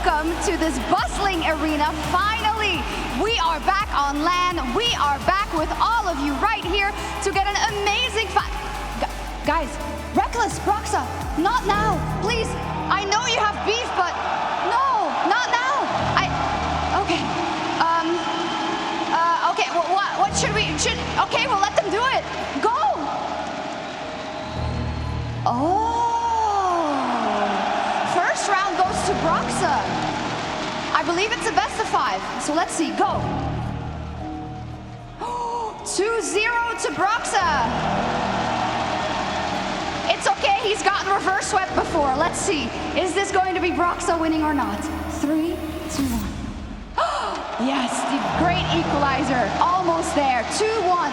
welcome to this bustling arena. Finally, we are back on land. We are back with all of you right here to get an amazing fight. Guys, Reckless, Broxa, not now, please. I know you have beef, but no, not now. Okay. Okay, well, what should we, okay, we'll let them do it. Go. Oh, first round goes to Broxa. I believe it's a best of 5, so let's see, go. 2-0 to Broxa. It's okay, he's gotten reverse swept before. Let's see, is this going to be Broxa winning or not? 3, 2, 1. Yes, the great equalizer, almost there, 2-1.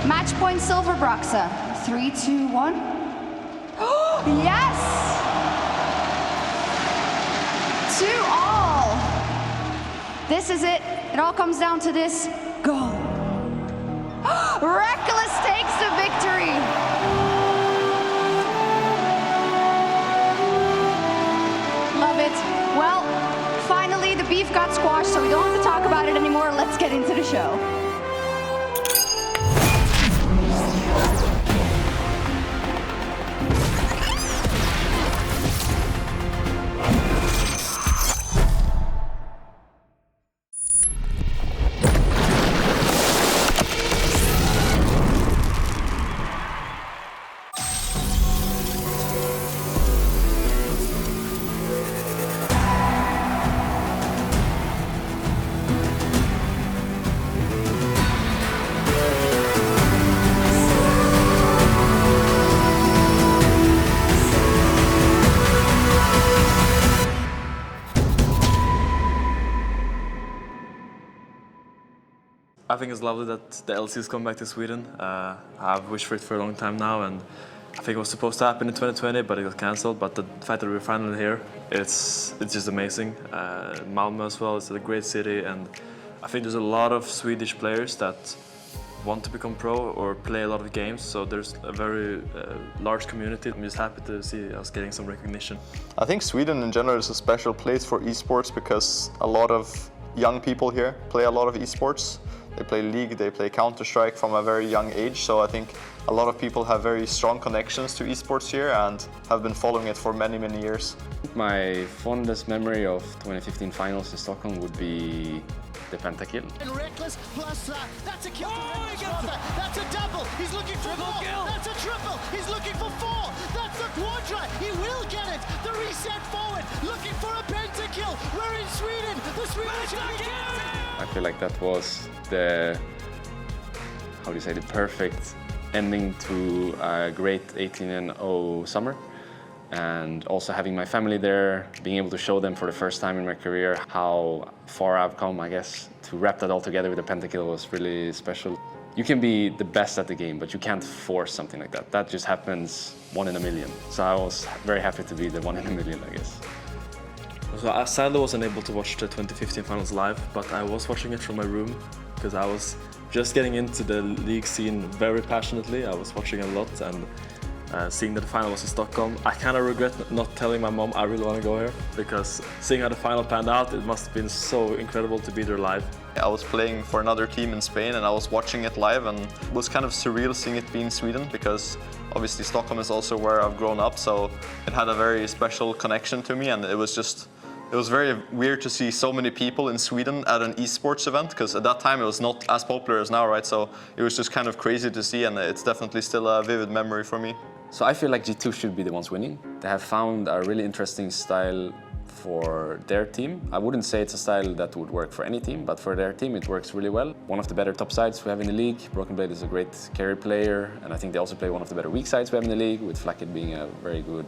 Match point silver Broxa, 3, 2, 1. Yes! 2-all. This is it, it all comes down to this, go. Reckless takes the victory. Love it. Well, finally the beef got squashed, so we don't have to talk about it anymore. Let's get into the show. I think it's lovely that the LEC is coming back to Sweden. I've wished for it for a long time now, and I think it was supposed to happen in 2020, but it got cancelled. But the fact that we're finally here, it's just amazing. Malmö as well, it's a great city, and I think there's a lot of Swedish players that want to become pro or play a lot of games, so there's a very large community. I'm just happy to see us getting some recognition. I think Sweden in general is a special place for esports because a lot of young people here play a lot of esports. They play League, they play Counter-Strike from a very young age, so I think a lot of people have very strong connections to esports here and have been following it for many, many years. My fondest memory of 2015 finals in Stockholm would be the pentakill. And Reckless plus that's a kill for Reckless. That's a double. He's looking for 4. That's a triple. He's looking for 4. That's the quadra. He will get it. The reset forward, looking for a pentakill. We're in Sweden. The Swedish I feel like that was the, how do you say, the perfect ending to a great 18-0 summer. And also having my family there, being able to show them for the first time in my career how far I've come, I guess. To wrap that all together with a pentakill was really special. You can be the best at the game, but you can't force something like that. That just happens 1 in a million. So I was very happy to be the 1 in a million, I guess. So I sadly wasn't able to watch the 2015 finals live, but I was watching it from my room because I was just getting into the league scene very passionately. I was watching a lot, and seeing that the final was in Stockholm, I kind of regret not telling my mom I really want to go here, because seeing how the final panned out, it must have been so incredible to be there live. I was playing for another team in Spain and I was watching it live, and it was kind of surreal seeing it be in Sweden because obviously Stockholm is also where I've grown up, so it had a very special connection to me, and it was very weird to see so many people in Sweden at an esports event, because at that time it was not as popular as now, right? So it was just kind of crazy to see, and it's definitely still a vivid memory for me. So I feel like G2 should be the ones winning. They have found a really interesting style for their team. I wouldn't say it's a style that would work for any team, but for their team it works really well. One of the better top sides we have in the league. Broken Blade is a great carry player, and I think they also play one of the better weak sides we have in the league, with FLICKR being a very good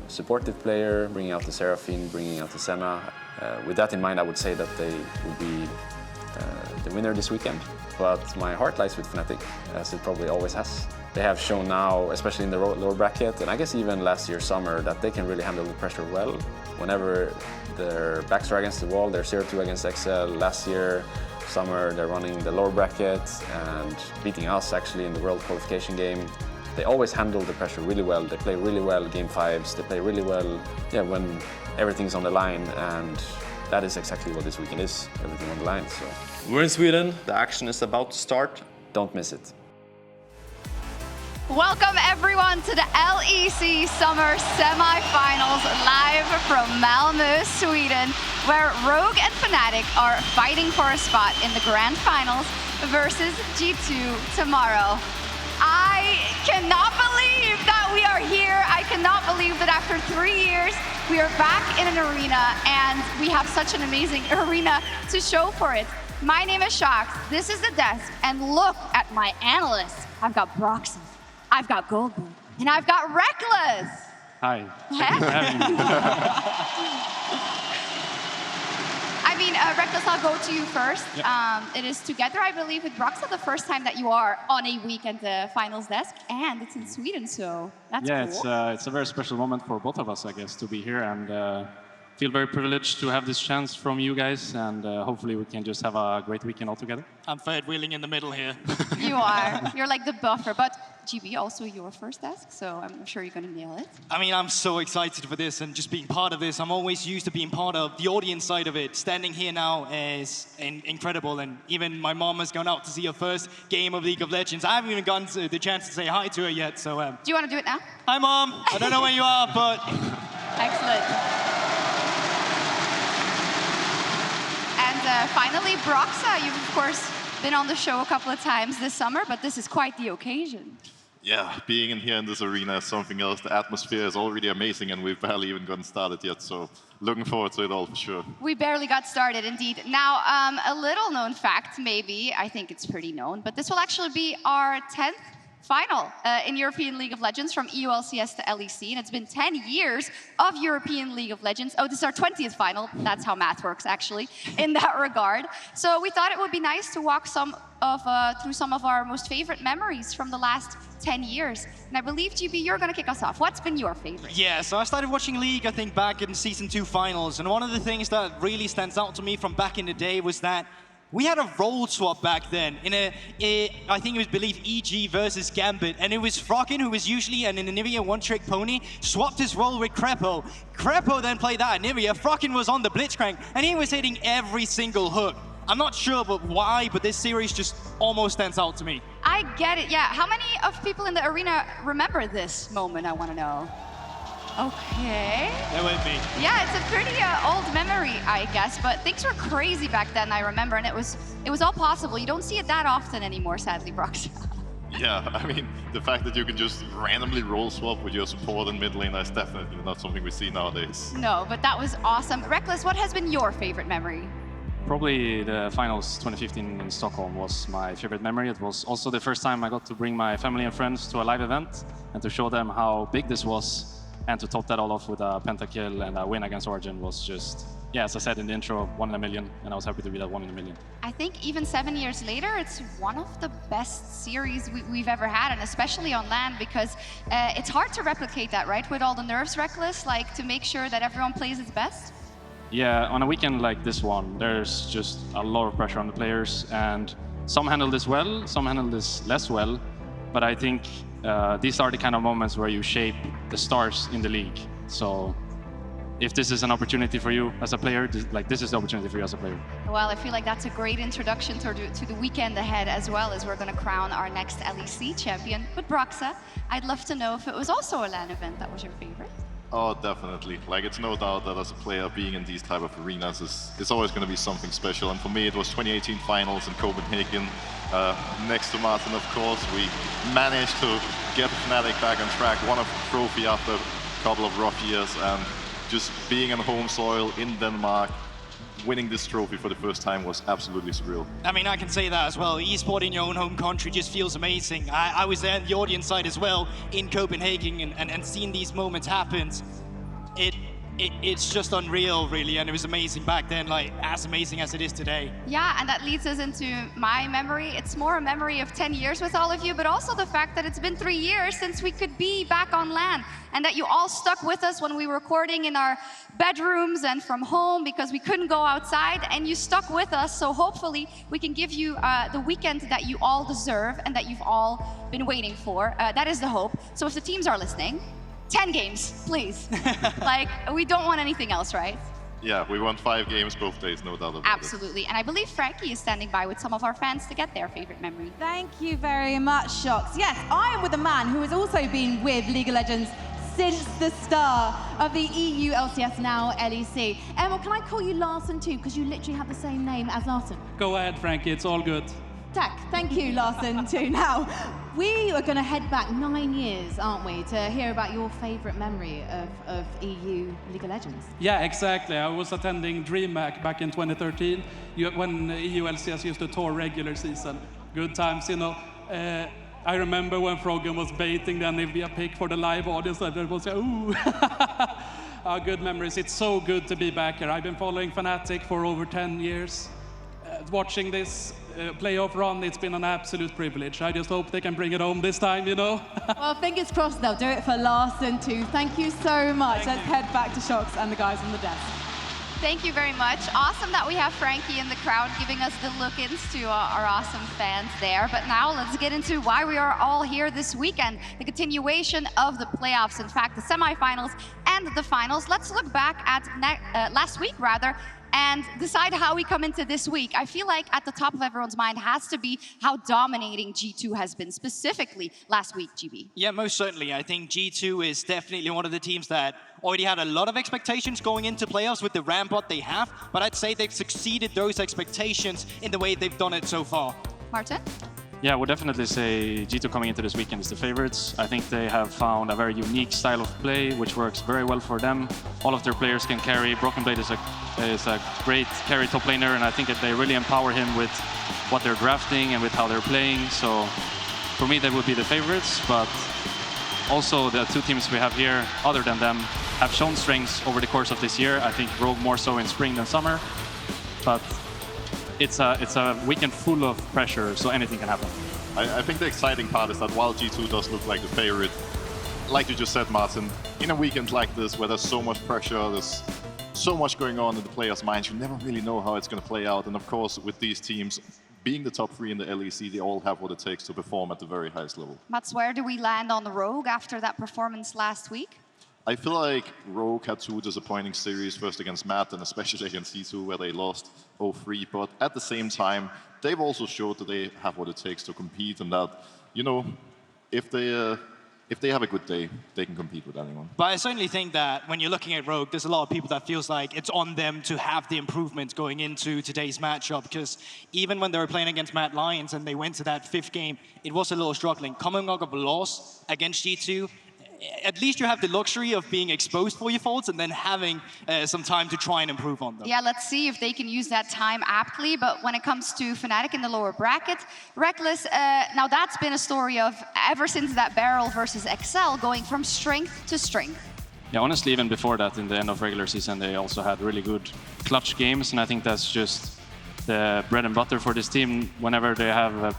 supportive player, bringing out the Seraphine, bringing out the Senna. With that in mind, I would say that they would be the winner this weekend. But my heart lies with Fnatic, as it probably always has. They have shown now, especially in the lower bracket, and I guess even last year summer, that they can really handle the pressure well. Whenever their backs are against the wall, they're 0-2 against XL. Last year, summer, they're running the lower bracket and beating us actually in the world qualification game. They always handle the pressure really well. They play really well game 5s. They play really well, when everything's on the line, and that is exactly what this weekend is. Everything on the line. So We're in Sweden. The action is about to start. don't miss it. Welcome everyone to the LEC Summer Semifinals live from Malmö, Sweden, where Rogue and Fnatic are fighting for a spot in the grand finals versus G2 tomorrow. I cannot believe that we are here. I cannot believe that after 3 years, we are back in an arena and we have such an amazing arena to show for it. My name is Shox, this is the desk, and look at my analysts. I've got Broxy, I've got Goldberg, and I've got Reckless. Hi. I mean, Reckless, I'll go to you first. Yep. It is together, I believe, with Broxy the first time that you are on a weekend finals desk, and it's in Sweden, so that's cool. It's a very special moment for both of us, I guess, to be here, and feel very privileged to have this chance from you guys, and hopefully we can just have a great weekend all together. I'm third wheeling in the middle here. You are. You're like the buffer, but GB, also your first desk, so I'm sure you're going to nail it. I mean, I'm so excited for this and just being part of this. I'm always used to being part of the audience side of it. Standing here now is incredible, and even my mom has gone out to see her first game of League of Legends. I haven't even gotten the chance to say hi to her yet, so... Do you want to do it now? Hi, Mom. I don't know where you are, but... Excellent. And finally, Broxa, you've of course been on the show a couple of times this summer, but this is quite the occasion. Yeah, being in here in this arena is something else. The atmosphere is already amazing, and we've barely even gotten started yet, so looking forward to it all for sure. We barely got started, indeed. Now, a little known fact, maybe, I think it's pretty known, but this will actually be our 10th final in European League of Legends from EULCS to LEC, and it's been 10 years of European League of Legends. Oh, this is our 20th final. That's how math works, actually, in that regard. So we thought it would be nice to walk through some of our most favorite memories from the last 10 years. And I believe, GB, you're going to kick us off. What's been your favorite? Yeah, so I started watching League, I think, back in Season 2 finals, and one of the things that really stands out to me from back in the day was that we had a role swap back then in I think it was, believe, EG versus Gambit, and it was FLICKR, who was usually an Anivia one-trick pony, swapped his role with Krepo. Krepo then played that Anivia. FLICKR was on the Blitzcrank, and he was hitting every single hook. I'm not sure why, but this series just almost stands out to me. I get it, yeah. How many of people in the arena remember this moment, I want to know? Okay. That would be. Yeah, it's a pretty old memory, I guess, but things were crazy back then, I remember, and it was all possible. You don't see it that often anymore, sadly, Brox. Yeah, I mean, the fact that you can just randomly role swap with your support in mid lane is definitely not something we see nowadays. No, but that was awesome. Reckless, what has been your favorite memory? Probably the finals 2015 in Stockholm was my favorite memory. It was also the first time I got to bring my family and friends to a live event and to show them how big this was. And to top that all off with a pentakill and a win against Origin was just, yeah, as I said in the intro, 1 in a million, and I was happy to be that 1 in a million. I think even 7 years later, it's one of the best series we've ever had, and especially on LAN, because it's hard to replicate that, right? With all the nerves, Reckless, like to make sure that everyone plays its best? Yeah, on a weekend like this one, there's just a lot of pressure on the players, and some handle this well, some handle this less well, but I think these are the kind of moments where you shape the stars in the league. So if this is an opportunity for you as a player, this is the opportunity for you as a player. Well, I feel like that's a great introduction to the weekend ahead, as well as we're going to crown our next LEC champion. But Broxa, I'd love to know if it was also a LAN event that was your favorite. Oh, definitely. Like, it's no doubt that as a player, being in these type of arenas is always going to be something special. And for me, it was 2018 finals in Copenhagen. Next to Martin, of course, we managed to get Fnatic back on track, won a trophy after a couple of rough years, and just being on home soil in Denmark, winning this trophy for the first time was absolutely surreal. I mean, I can say that as well. Esport in your own home country just feels amazing. I was there on the audience side as well in Copenhagen, and seeing these moments happen, it's just unreal, really, and it was amazing back then, like as amazing as it is today. Yeah, and that leads us into my memory. It's more a memory of 10 years with all of you, but also the fact that it's been 3 years since we could be back on LAN, and that you all stuck with us when we were recording in our bedrooms and from home because we couldn't go outside, and you stuck with us. So hopefully we can give you the weekend that you all deserve and that you've all been waiting for. That is the hope. So if the teams are listening, 10 games, please. Like, we don't want anything else, right? Yeah, we won 5 games both days, no doubt about it. Absolutely. And I believe Frankie is standing by with some of our fans to get their favorite memory. Thank you very much, Shox. Yes, I am with a man who has also been with League of Legends since the start of the EU LCS, now LEC. Emil, can I call you Larson too? Because you literally have the same name as Larson. Go ahead, Frankie, it's all good. Tack, thank you, Larson, too. Now, we are going to head back 9 years, aren't we, to hear about your favourite memory of EU League of Legends. Yeah, exactly. I was attending DreamHack back in 2013 when EU LCS used to tour regular season. Good times, you know. I remember when Froggen was baiting the Nivea pick for the live audience, and it was, ooh. Good memories. It's so good to be back here. I've been following Fnatic for over 10 years. Watching this playoff run, it's been an absolute privilege. I just hope they can bring it home this time, you know? Well, fingers crossed they'll do it for Larson too. Thank you so much. Let's head back to Shox and the guys on the desk. Thank you very much. Awesome that we have Frankie in the crowd giving us the look-ins to our awesome fans there. But now let's get into why we are all here this weekend, the continuation of the playoffs, in fact, the semifinals and the finals. Let's look back at last week, rather, and decide how we come into this week. I feel like at the top of everyone's mind has to be how dominating G2 has been, specifically last week, GB. Yeah, most certainly. I think G2 is definitely one of the teams that already had a lot of expectations going into playoffs with the rampart they have, but I'd say they've succeeded those expectations in the way they've done it so far. Martin? Yeah, I would definitely say G2 coming into this weekend is the favorites. I think they have found a very unique style of play, which works very well for them. All of their players can carry. Broken Blade is a great carry top laner, and I think that they really empower him with what they're drafting and with how they're playing. So for me, they would be the favorites, but also the two teams we have here, other than them, have shown strengths over the course of this year. I think Rogue more so in spring than summer, but it's a weekend full of pressure, so anything can happen. I think the exciting part is that while G2 does look like the favorite, like you just said, Martin, in a weekend like this where there's so much pressure, there's so much going on in the players' minds, you never really know how it's going to play out. And of course, with these teams being the top 3 in the LEC, they all have what it takes to perform at the very highest level. Mats, where do we land on the Rogue after that performance last week? I feel like Rogue had 2 disappointing series, first against Matt and especially against C2 where they lost 0-3, but at the same time, they've also showed that they have what it takes to compete and that, you know, if they have a good day, they can compete with anyone. But I certainly think that when you're looking at Rogue, there's a lot of people that feels like it's on them to have the improvements going into today's matchup, because even when they were playing against Mad Lions and they went to that 5th game, it was a little struggling. Coming out of a loss against G2, at least you have the luxury of being exposed for your faults and then having some time to try and improve on them. Yeah, let's see if they can use that time aptly. But when it comes to Fnatic in the lower bracket, Reckless, now that's been a story of ever since that Barrel versus Excel, going from strength to strength. Yeah, honestly, even before that, in the end of regular season, they also had really good clutch games, and I think that's just the bread and butter for this team. Whenever they have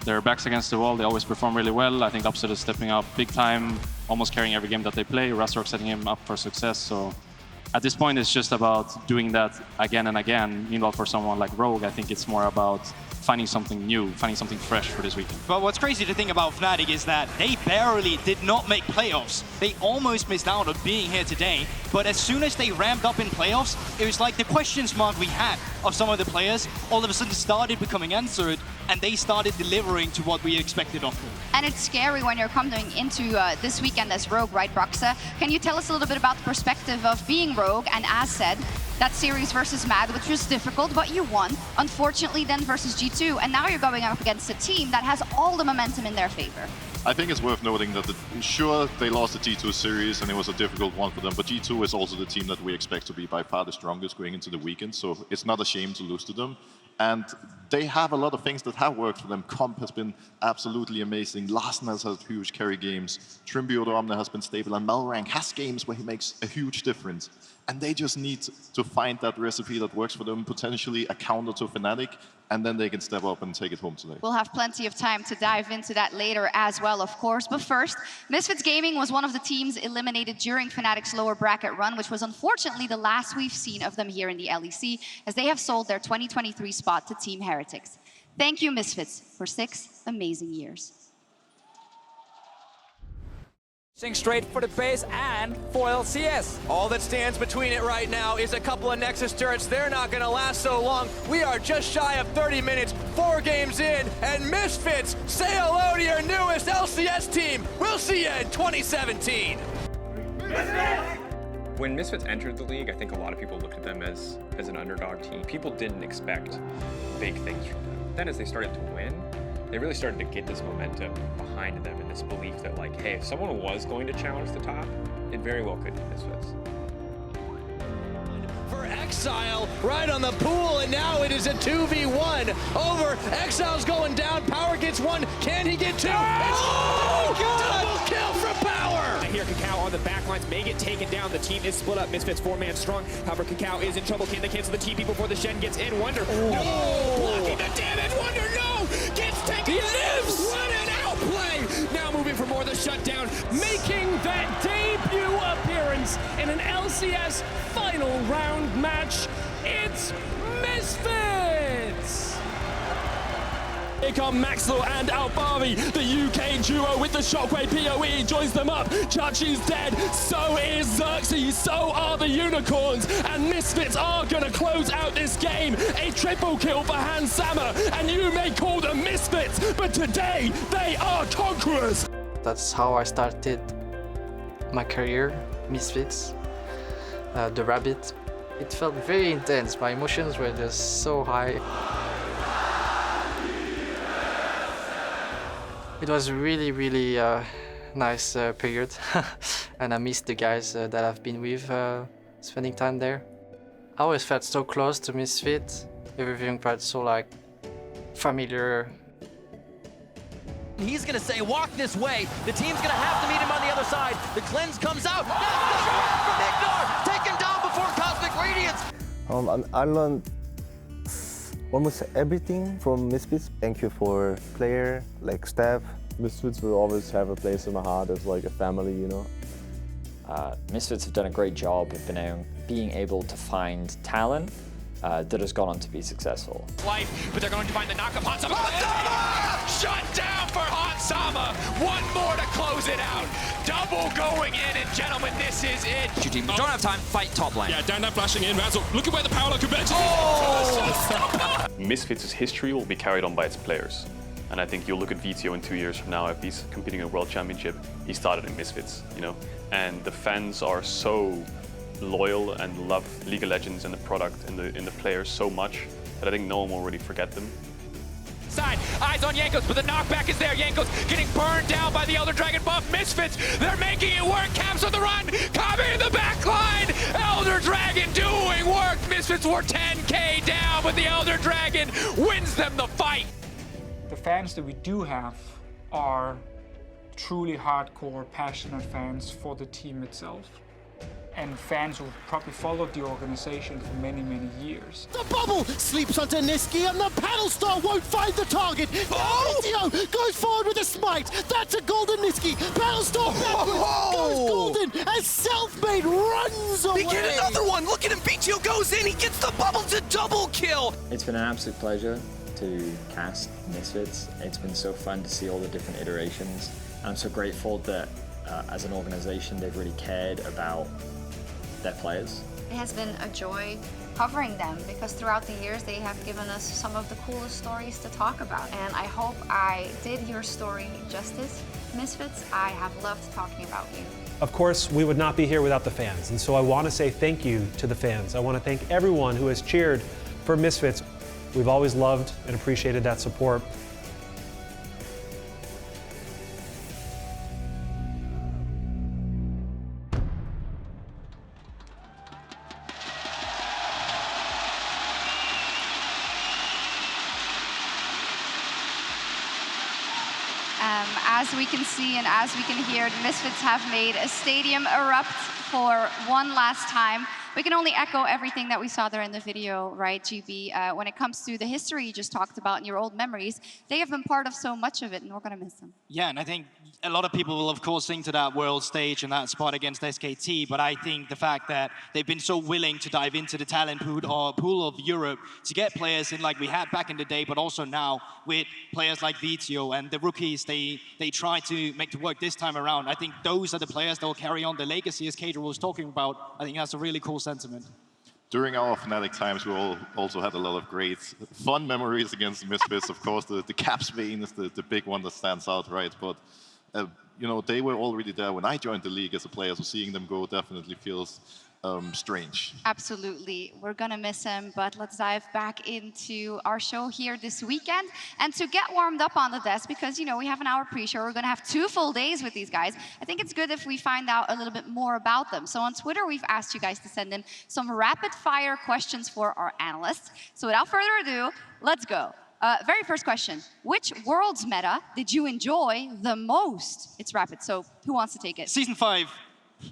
their backs against the wall, they always perform really well. I think Upset is stepping up big time, almost carrying every game that they play. Razork setting him up for success. So at this point, it's just about doing that again and again. Meanwhile, for someone like Rogue, I think it's more about finding something new, finding something fresh for this weekend. But what's crazy to think about Fnatic is that they barely did not make playoffs. They almost missed out on being here today, but as soon as they ramped up in playoffs, it was like the questions mark we had of some of the players all of a sudden started becoming answered, and they started delivering to what we expected of them. And it's scary when you're coming into this weekend as Rogue, right, Broxa? Can you tell us a little bit about the perspective of being Rogue, and as said, that series versus Mad, which was difficult, but you won. Unfortunately, then versus G2, and now you're going up against a team that has all the momentum in their favor. I think it's worth noting that, sure, they lost the G2 series and it was a difficult one for them, but G2 is also the team that we expect to be by far the strongest going into the weekend, so it's not a shame to lose to them. And they have a lot of things that have worked for them. Comp has been absolutely amazing. Larsen has had huge carry games. Trimbio Omne has been stable. And Malrank has games where he makes a huge difference. And they just need to find that recipe that works for them, potentially a counter to Fnatic, and then they can step up and take it home today. We'll have plenty of time to dive into that later as well, of course. But first, Misfits Gaming was one of the teams eliminated during Fnatic's lower bracket run, which was unfortunately the last we've seen of them here in the LEC, as they have sold their 2023 spot to Team Heretics. Thank you, Misfits, for 6 amazing years. Straight for the base and foil CS. All that stands between it right now is a couple of Nexus turrets. They're not going to last so long. We are just shy of 30 minutes, 4 games in, and Misfits, say hello to your newest LCS team. We'll see you in 2017. When Misfits entered the league, I think a lot of people looked at them as an underdog team. People didn't expect big things from them. Then as they started to win, they really started to get this momentum behind them and this belief that, like, hey, if someone was going to challenge the top, it very well could be Misfits. For Exile, right on the pool, and now it is a 2v1 over. Exile's going down, Power gets 1, can he get 2? Oh, double kill from Power! Here, Kakao on the backlines may get taken down. The team is split up. Misfits 4-man strong. However, Kakao is in trouble. Can they cancel the TP before the Shen gets in? Wonder. No! Blocking the damage. Wonder, no! Gets taken. He lives! What an outplay! Now moving for more of the shutdown. Making their debut appearance in an LCS final round match, it's Misfits! Here come Maxwell and Alvari, the UK duo with the Shockwave PoE joins them up. Chachi's dead, so is Xerxes, so are the Unicorns, and Misfits are gonna close out this game. A triple kill for Hans Sammer, and you may call them Misfits, but today they are conquerors. That's how I started my career, Misfits, the Rabbit. It felt very intense, my emotions were just so high. It was really, really nice period, and I missed the guys that I've been with, spending time there. I always felt so close to Misfit. Everything felt so like familiar. He's going to say, walk this way. The team's going to have to meet him on the other side. The cleanse comes out. That's the shot from Ignor. Taken down before Cosmic Radiance. I learned almost everything from Misfits. Thank you for player, like staff. Misfits will always have a place in my heart as like a family, you know. Misfits have done a great job of being able to find talent that has gone on to be successful. Life, but they're going to find the knockup. Hansama! Shut down for Hansama! One more to close it out. Double going in, and gentlemen, this is it. Your team don't have time, fight top lane. Yeah, down there flashing in, Razzle. Look at where the power converges. Oh! Misfits' history will be carried on by its players. And I think you'll look at VTO in 2 years from now, if he's competing in a World Championship, he started in Misfits, you know? And the fans are so loyal and love League of Legends and the product and the players so much that I think no one will really forget them. Side, eyes on Jankos, but the knockback is there. Jankos getting burned down by the Elder Dragon buff. Misfits, they're making it work. Caps on the run, coming in the back line. Elder Dragon doing work. Misfits were 10k down, but the Elder Dragon wins them the fight. The fans that we do have are truly hardcore, passionate fans for the team itself. And fans who probably followed the organization for many, many years. The bubble sleeps onto Niski, and the paddle star won't find the target. Oh! Video goes forward with a smite. That's a golden Niski. Paddle star backwards, goes golden as Selfmade runs away. They get another one. Look at him. BTO goes in. He gets the bubble to double kill. It's been an absolute pleasure to cast Misfits. It's been so fun to see all the different iterations. I'm so grateful that as an organization they've really cared about their players. It has been a joy covering them because throughout the years they have given us some of the coolest stories to talk about, and I hope I did your story justice. Misfits, I have loved talking about you. Of course, we would not be here without the fans, and so I want to say thank you to the fans. I want to thank everyone who has cheered for Misfits. We've always loved and appreciated that support. as we can see and as we can hear, the Misfits have made a stadium erupt for one last time. We can only echo everything that we saw there in the video, right, GB? When it comes to the history you just talked about and your old memories, they have been part of so much of it, and we're going to miss them. Yeah, and I think a lot of people will, of course, sing to that world stage and that spot against SKT, but I think the fact that they've been so willing to dive into the talent pool of Europe to get players in like we had back in the day, but also now with players like Vizio and the rookies they try to make to work this time around. I think those are the players that will carry on the legacy, as Cater was talking about. I think that's a really cool sentiment. During our Fnatic times, we all also had a lot of great, fun memories against the Misfits. Of course, the Caps vein is the big one that stands out, right? But you know, they were already there when I joined the league as a player, so seeing them go definitely feels strange. Absolutely. We're going to miss him, but let's dive back into our show here this weekend. And to get warmed up on the desk, because, you know, we have an hour pre-show, we're going to have 2 full days with these guys. I think it's good if we find out a little bit more about them. So on Twitter, we've asked you guys to send in some rapid-fire questions for our analysts. So without further ado, let's go. Very first question. Which Worlds meta did you enjoy the most? It's rapid, so who wants to take it? Season 5.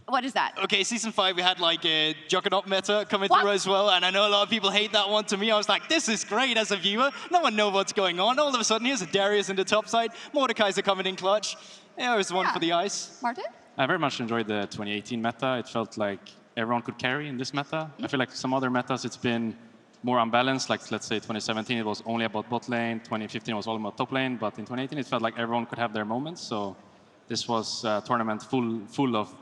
What is that? Okay, Season 5, we had like a Juggernaut meta coming through as well, and I know a lot of people hate that one. To me, I was like, this is great as a viewer. No one knows what's going on. All of a sudden, here's a Darius in the top side. Mordekaiser coming in clutch. Yeah, it was one for the ice. Martin? I very much enjoyed the 2018 meta. It felt like everyone could carry in this meta. I feel like some other metas, it's been more unbalanced. Like, let's say 2017, it was only about bot lane. 2015 was all about top lane. But in 2018, it felt like everyone could have their moments. So this was a tournament full of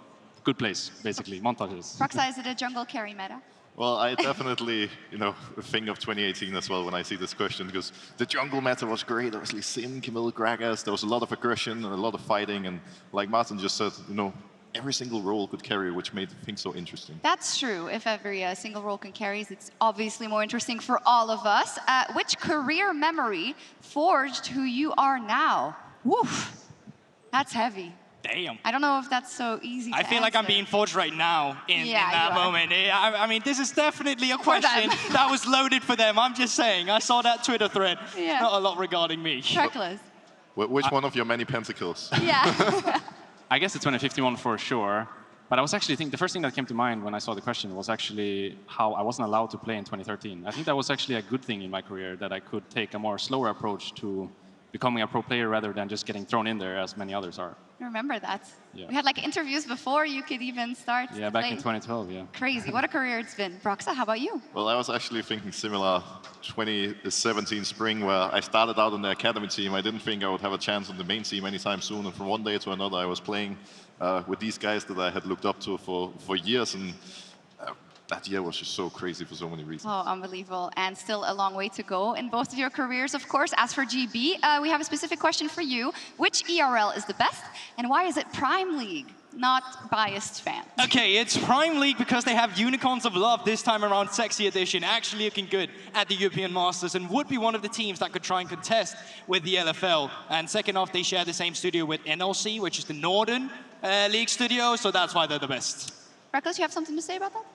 good plays, basically, montages. Roxa, is it a jungle carry meta? Well, I definitely, you know, think of 2018 as well when I see this question, because the jungle meta was great. Obviously, Sin, Camille, Gragas, there was a lot of aggression and a lot of fighting, and like Martin just said, you know, every single role could carry, which made things so interesting. That's true. If every single role can carry, it's obviously more interesting for all of us. Which career memory forged who you are now? Woof, that's heavy. Damn. I don't know if that's so easy I feel like I'm being forged right now in that moment. I mean, this is definitely a question that was loaded for them. I'm just saying. I saw that Twitter thread. Yeah. Not a lot regarding me. Reckless. Which one of your many pentacles? Yeah. I guess the 2015 one for sure. But I was actually thinking, the first thing that came to mind when I saw the question was actually how I wasn't allowed to play in 2013. I think that was actually a good thing in my career, that I could take a more slower approach to becoming a pro player rather than just getting thrown in there as many others are. I remember that. Yeah. We had like interviews before you could even start. Yeah, back in 2012, yeah. Crazy. What a career it's been. Roxa, how about you? Well, I was actually thinking similar 2017 spring, where I started out on the academy team. I didn't think I would have a chance on the main team anytime soon. And from one day to another, I was playing with these guys that I had looked up to for years. And that year was just so crazy for so many reasons. Oh, unbelievable. And still a long way to go in both of your careers, of course. As for GB, we have a specific question for you. Which ERL is the best, and why is it Prime League? Not biased fan. Okay, it's Prime League because they have Unicorns of Love this time around, Sexy Edition, actually looking good at the European Masters, and would be one of the teams that could try and contest with the LFL. And second off, they share the same studio with NLC, which is the Northern League studio, so that's why they're the best. Reckless, you have something to say about that?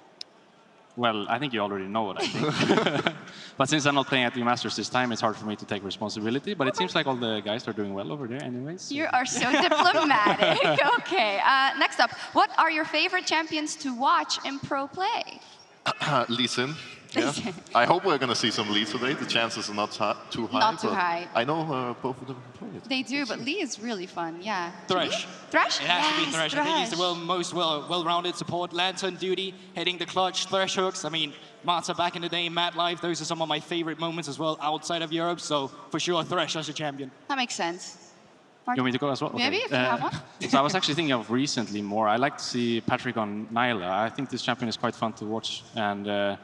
Well, I think you already know what I think. But since I'm not playing at the Masters this time, it's hard for me to take responsibility. But it seems like all the guys are doing well over there anyways. So. You are so diplomatic. Okay, next up. What are your favorite champions to watch in pro play? Lee Sin. Yeah. I hope we're going to see some Lee today. The chances are not too high. Not too high. I know both of them can play it. They do, but Lee is really fun, yeah. Thresh. Thresh? It has to be Thresh. I think he's the most well-rounded support. Lantern duty, hitting the clutch, Thresh hooks. I mean, Marta back in the day, Mad Life, those are some of my favorite moments as well outside of Europe. So for sure, Thresh as a champion. That makes sense. You want me to go as well? Maybe, if you have one. So I was actually thinking of recently more. I like to see Patrick on Nyla. I think this champion is quite fun to watch. And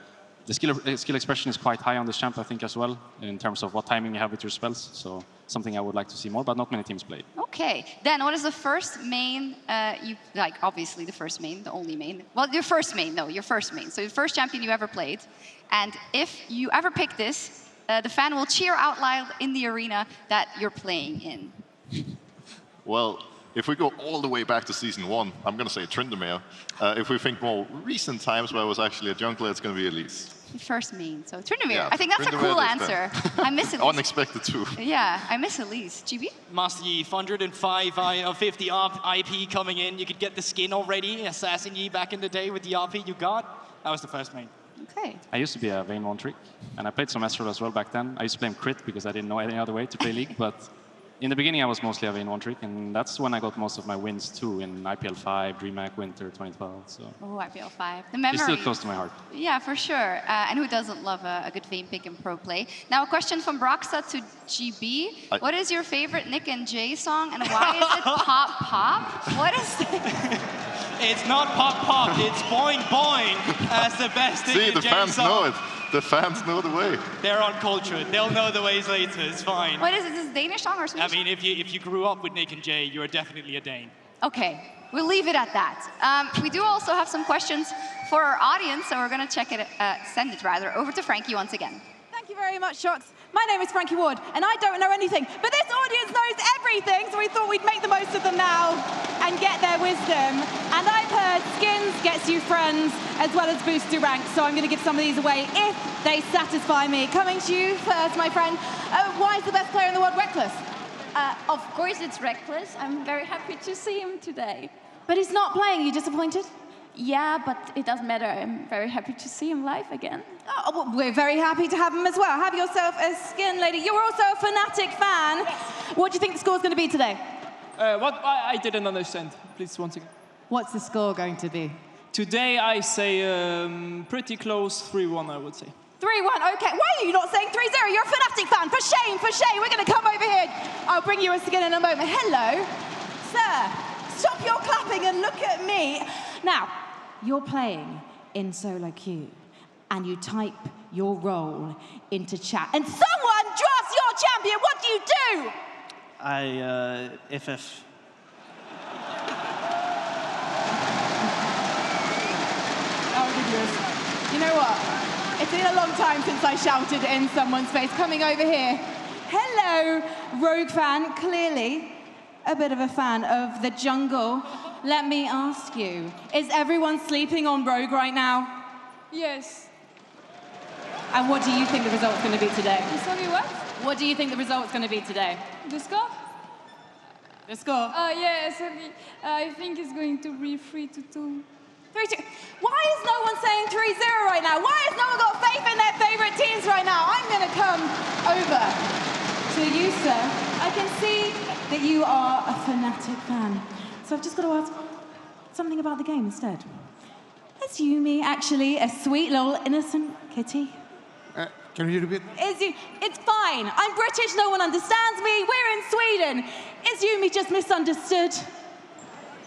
the skill expression is quite high on this champ, I think, as well, in terms of what timing you have with your spells. So something I would like to see more, but not many teams play. Okay. Then what is the first main, you like, obviously the first main, the only main. Well, your first main, no, your first main. So your first champion you ever played. And if you ever pick this, the fan will cheer out loud in the arena that you're playing in. Well, if we go all the way back to season 1, I'm going to say Tryndamere. If we think more recent times where I was actually a jungler, it's going to be Elise. First main, so Tryndamere. Yeah, I think that's a Tryndamere cool is answer. I miss Elise. Unexpected too. Yeah, I miss Elise. GB? Master Yi, 105 out of 50 IP coming in. You could get the skin already. Assassin Yi back in the day with the RP you got. That was the first main. Okay. I used to be a Vayne one trick, and I played some Astral as well back then. I used to play him crit because I didn't know any other way to play League, but in the beginning I was mostly a Vayne one trick, and that's when I got most of my wins too, in IPL 5, DreamHack, Winter 2012. So Oh, IPL 5. The memory. it's still close to my heart. Yeah, for sure. And who doesn't love a good Vayne pick and pro play? Now, a question from Broxa to GB. What is your favorite Nick and Jay song, and why is it Pop Pop? What is it? It's not Pop Pop, it's Boing Boing as the best See, Nick the and Jay fans song. know it. The fans know the way. They're uncultured. They'll know the ways later. It's fine. What is it? Is this Danish song or Swedish? I mean, if you grew up with Nick and Jay, you're definitely a Dane. Okay, we'll leave it at that. We do also have some questions for our audience, so we're going to send it over to Frankie once again. Thank you very much, Shocks. My name is Frankie Ward, and I don't know anything, but this audience knows everything, so we thought we'd make the most of them now and get their wisdom. And I've heard skins gets you friends as well as boost your rank, so I'm going to give some of these away if they satisfy me. Coming to you first, my friend. Why is the best player in the world Reckless? Of course it's Reckless. I'm very happy to see him today. But he's not playing. Are you disappointed? Yeah, but it doesn't matter. I'm very happy to see him live again. Oh, well, we're very happy to have him as well. Have yourself a skin, lady. You're also a Fnatic fan. Yes. What do you think the score's going to be today? What? I didn't understand. Please, once again. What's the score going to be? Today, I say pretty close, 3-1, I would say. 3-1, okay. Why are you not saying 3-0? You're a Fnatic fan. For shame, for shame. We're going to come over here. I'll bring you a skin in a moment. Hello. Sir, stop your clapping and look at me. Now, you're playing in solo queue, and you type your role into chat, and someone drafts your champion. What do you do? I FF. You know what? It's been a long time since I shouted in someone's face. Coming over here. Hello, Rogue fan. Clearly a bit of a fan of the jungle. Let me ask you, is everyone sleeping on Rogue right now? Yes. And what do you think the result's going to be today? Sorry, what? What do you think the result's going to be today? The score? The score? Yes, I think it's going to be 3-2. 3-2. Why is no one saying 3-0 right now? Why has no one got faith in their favorite teams right now? I'm going to come over to you, sir. I can see that you are a Fnatic fan. So I've just got to ask something about the game instead. Is Yumi actually a sweet little innocent kitty? Can you repeat? It's fine. I'm British, no one understands me. We're in Sweden. Is Yumi just misunderstood?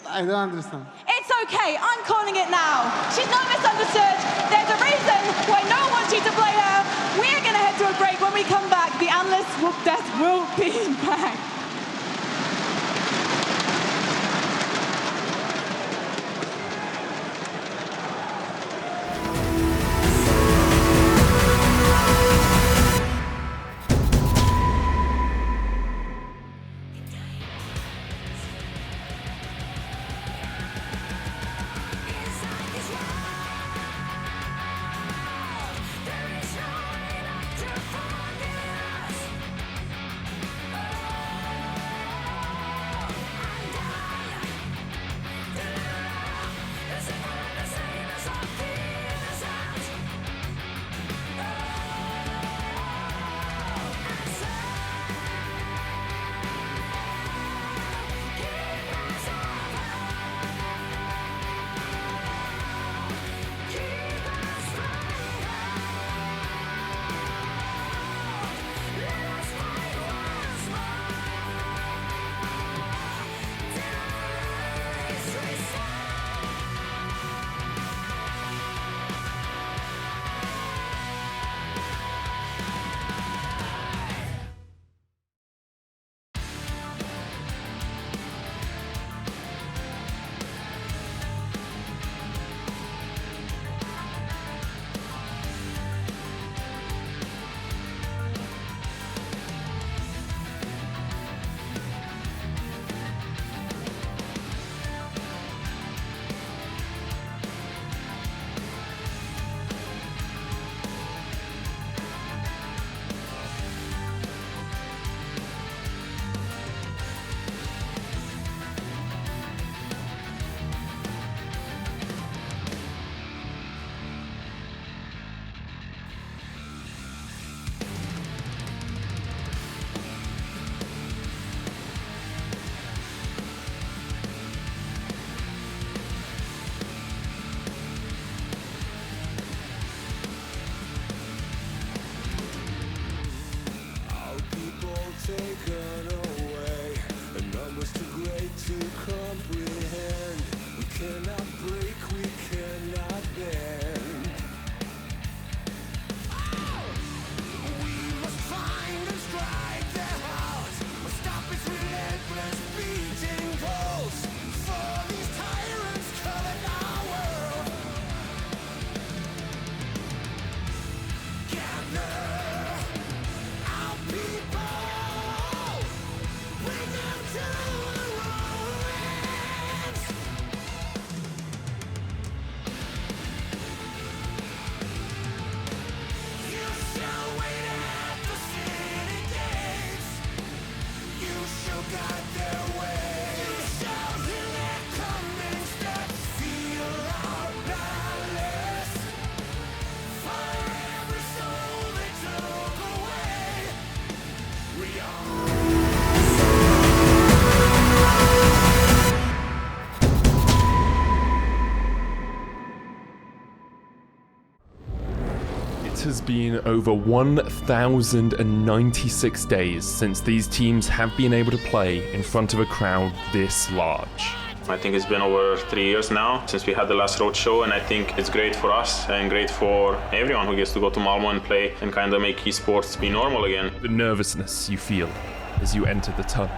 I don't understand. It's okay, I'm calling it now. She's not misunderstood. There's a reason why no one wants you to play her. We're gonna head to a break. When we come back, the analysts will be back. has been over 1,096 days since these teams have been able to play in front of a crowd this large. I think it's been over 3 years now since we had the last road show, and I think it's great for us and great for everyone who gets to go to Malmo and play and kind of make esports be normal again. The nervousness you feel as you enter the tunnel,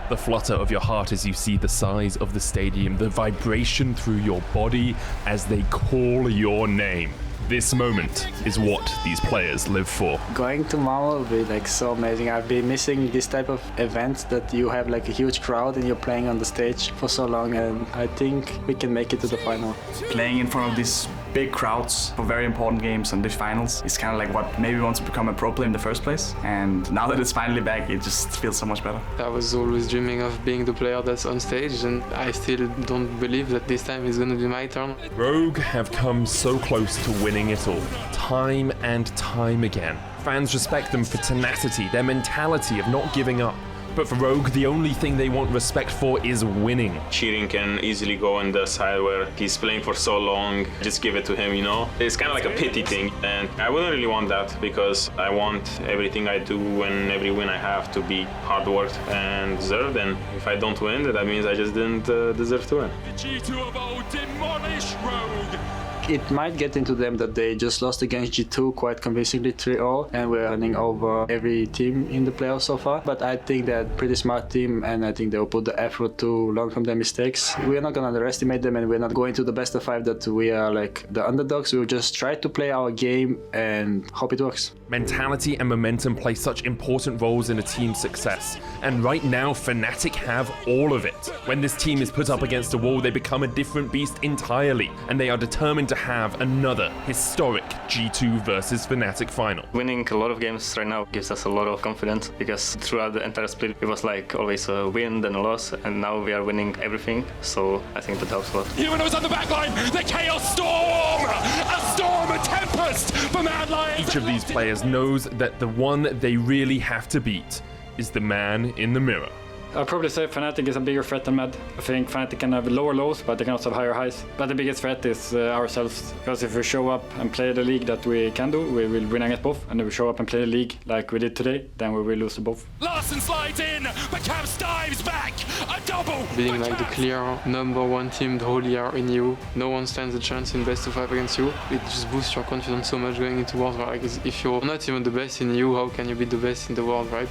the flutter of your heart as you see the size of the stadium, the vibration through your body as they call your name. This moment is what these players live for. Going to Malmo will be like so amazing. I've been missing this type of events that you have like a huge crowd and you're playing on the stage for so long, and I think we can make it to the final. Playing in front of these big crowds for very important games and these finals is kind of like what made me want to become a pro player in the first place, and now that it's finally back, it just feels so much better. I was always dreaming of being the player that's on stage, and I still don't believe that this time is going to be my turn. Rogue have come so close to winning it all, time and time again. Fans respect them for tenacity, their mentality of not giving up. But for Rogue, the only thing they want respect for is winning. Cheating can easily go on the side where he's playing for so long, just give it to him, you know? It's kind of like a pity thing, and I wouldn't really want that because I want everything I do and every win I have to be hard worked and deserved, and if I don't win, that means I just didn't deserve to win. G2 of old demolish Rogue! It might get into them that they just lost against G2 quite convincingly 3-0, and we're running over every team in the playoffs so far. But I think they're a pretty smart team, and I think they'll put the effort to learn from their mistakes. We're not gonna underestimate them, and we're not going to the best of 5 that we are like the underdogs. We'll just try to play our game and hope it works. Mentality and momentum play such important roles in a team's success, and right now Fnatic have all of it. When this team is put up against a wall, they become a different beast entirely, and they are determined to have another historic G2 versus Fnatic final. Winning a lot of games right now gives us a lot of confidence, because throughout the entire split it was like always a win then a loss, and now we are winning everything, so I think that helps a lot. Humanoids on the backline, the Chaos Storm! A storm, a tempest for Mad Lions! Each of these players knows that the one they really have to beat is the man in the mirror. I'll probably say Fnatic is a bigger threat than Mad. I think Fnatic can have lower lows, but they can also have higher highs. But the biggest threat is ourselves, because if we show up and play the league that we can do, we will win against both. And if we show up and play the league like we did today, then we will lose to both. Larson slides in, but Caps dives back, a double! Being like the clear #1 team the whole year in EU, no one stands a chance in best of 5 against you. It just boosts your confidence so much going into Worlds, right? Because if you're not even the best in EU, how can you be the best in the world, right?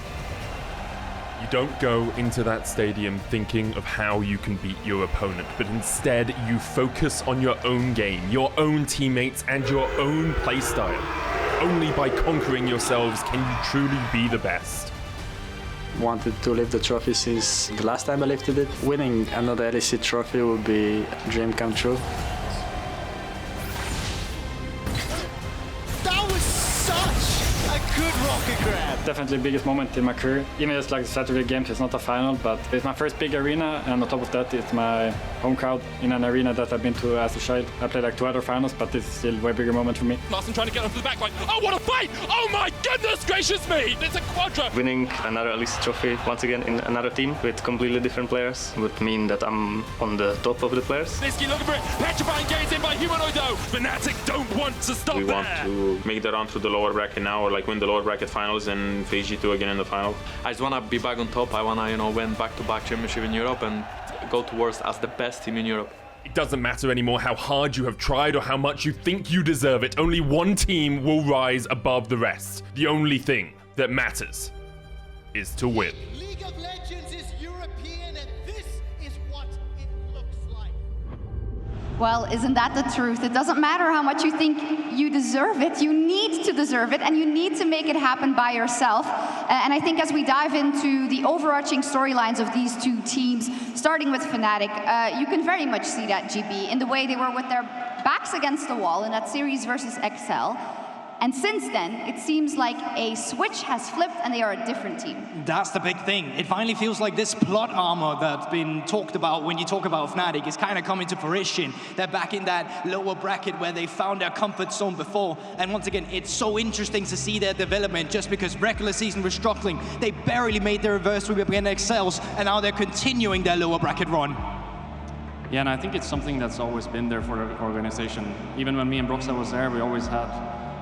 You don't go into that stadium thinking of how you can beat your opponent, but instead you focus on your own game, your own teammates, and your own playstyle. Only by conquering yourselves can you truly be the best. Wanted to lift the trophy since the last time I lifted it. Winning another LEC trophy would be a dream come true. That was such a good rocket grab. Definitely the biggest moment in my career. Even just like Saturday games, it's not a final, but it's my first big arena, and on top of that, it's my home crowd in an arena that I've been to as a child. I played like 2 other finals, but this is still a way bigger moment for me. Larson trying to get onto the back line. Oh, what a fight! Oh my goodness gracious me! It's a quadra! Winning another LEC trophy once again in another team with completely different players would mean that I'm on the top of the players. Nisky looking for it. Petrifying gaze in by Humanoid though. Fnatic don't want to stop We want to make the run through the lower bracket now, or like win the lower bracket finals and face G2 again in the final. I just want to be back on top. I want to, win back-to-back championship in Europe and go towards as the best team in Europe. It doesn't matter anymore how hard you have tried or how much you think you deserve it. Only one team will rise above the rest. The only thing that matters is to win. League of Legends is European, and this is what it looks like. Well, isn't that the truth? It doesn't matter how much you think you deserve it. You need to deserve it, and you need to make it happen by yourself. And I think as we dive into the overarching storylines of these two teams, starting with Fnatic, you can very much see that, GB, in the way they were with their backs against the wall in that series versus XL. And since then, it seems like a switch has flipped and they are a different team. That's the big thing. It finally feels like this plot armor that's been talked about when you talk about Fnatic is kind of coming to fruition. They're back in that lower bracket where they found their comfort zone before. And once again, it's so interesting to see their development just because regular season was struggling. They barely made their reverse sweep against XLs, and now they're continuing their lower bracket run. Yeah, and I think it's something that's always been there for the organization. Even when me and Broxa was there, we always had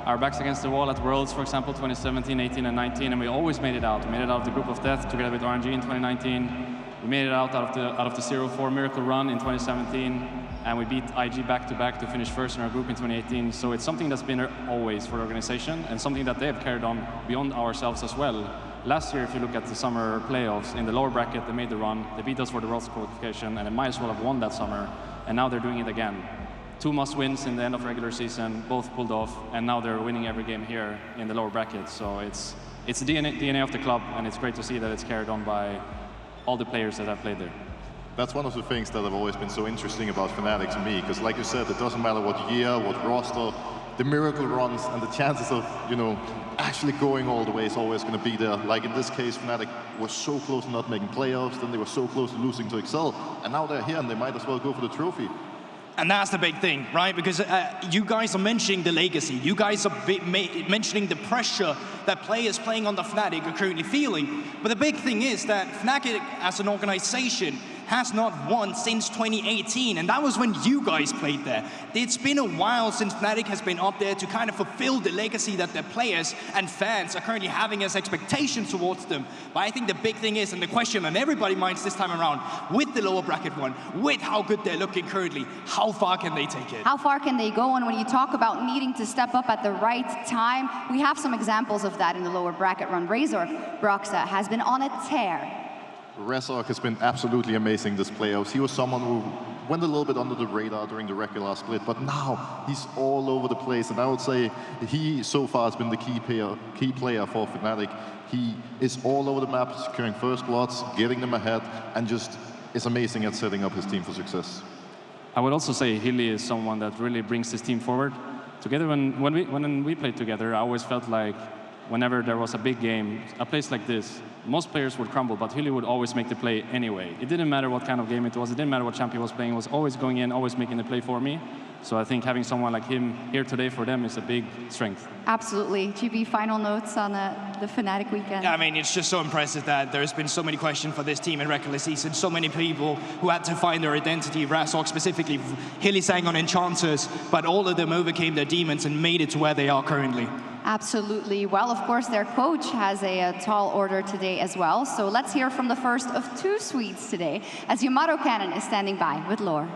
our backs against the wall at Worlds, for example, 2017, 18, and 19, and we always made it out. We made it out of the group of death together with RGE in 2019. We made it out of the 0-4 miracle run in 2017, and we beat IG back-to-back to finish first in our group in 2018. So it's something that's been always for the organization, and something that they have carried on beyond ourselves as well. Last year, if you look at the summer playoffs, in the lower bracket, they made the run, they beat us for the World's qualification, and they might as well have won that summer, and now they're doing it again. 2 must-wins in the end of regular season, both pulled off, and now they're winning every game here in the lower bracket. So it's the DNA of the club, and it's great to see that it's carried on by all the players that have played there. That's one of the things that have always been so interesting about Fnatic to me, because like you said, it doesn't matter what year, what roster, the miracle runs and the chances of, you know, actually going all the way is always going to be there. Like in this case, Fnatic was so close to not making playoffs, then they were so close to losing to Excel, and now they're here and they might as well go for the trophy. And that's the big thing, right? Because you guys are mentioning the legacy. You guys are mentioning the pressure that players playing on the Fnatic are currently feeling. But the big thing is that Fnatic as an organization has not won since 2018, and that was when you guys played there. It's been a while since Fnatic has been up there to kind of fulfill the legacy that their players and fans are currently having as expectations towards them. But I think the big thing is, and the question on everybody's minds this time around, with the lower bracket one, with how good they're looking currently, how far can they take it? How far can they go? And when you talk about needing to step up at the right time, we have some examples of that in the lower bracket run. Razor Broxa has been on a tear. Razork has been absolutely amazing this playoffs. He was someone who went a little bit under the radar during the regular split, but now he's all over the place. And I would say he so far has been the key player for Fnatic. He is all over the map, securing first bloods, getting them ahead, and just is amazing at setting up his team for success. I would also say Hilly is someone that really brings his team forward. Together, when we played together, I always felt like whenever there was a big game, a place like this, most players would crumble, but Hilly would always make the play anyway. It didn't matter what kind of game it was. It didn't matter what champion was playing. He was always going in, always making the play for me. So I think having someone like him here today for them is a big strength. Absolutely. GB, final notes on the Fnatic weekend? Yeah, I mean, it's just so impressive that there's been so many questions for this team in regular season. So many people who had to find their identity. Razork specifically, Hilly sang on Enchanters, but all of them overcame their demons and made it to where they are currently. Absolutely. Well, of course, their coach has a tall order today as well. So let's hear from the first of 2 Swedes today, as Yamato Cannon is standing by with Lore.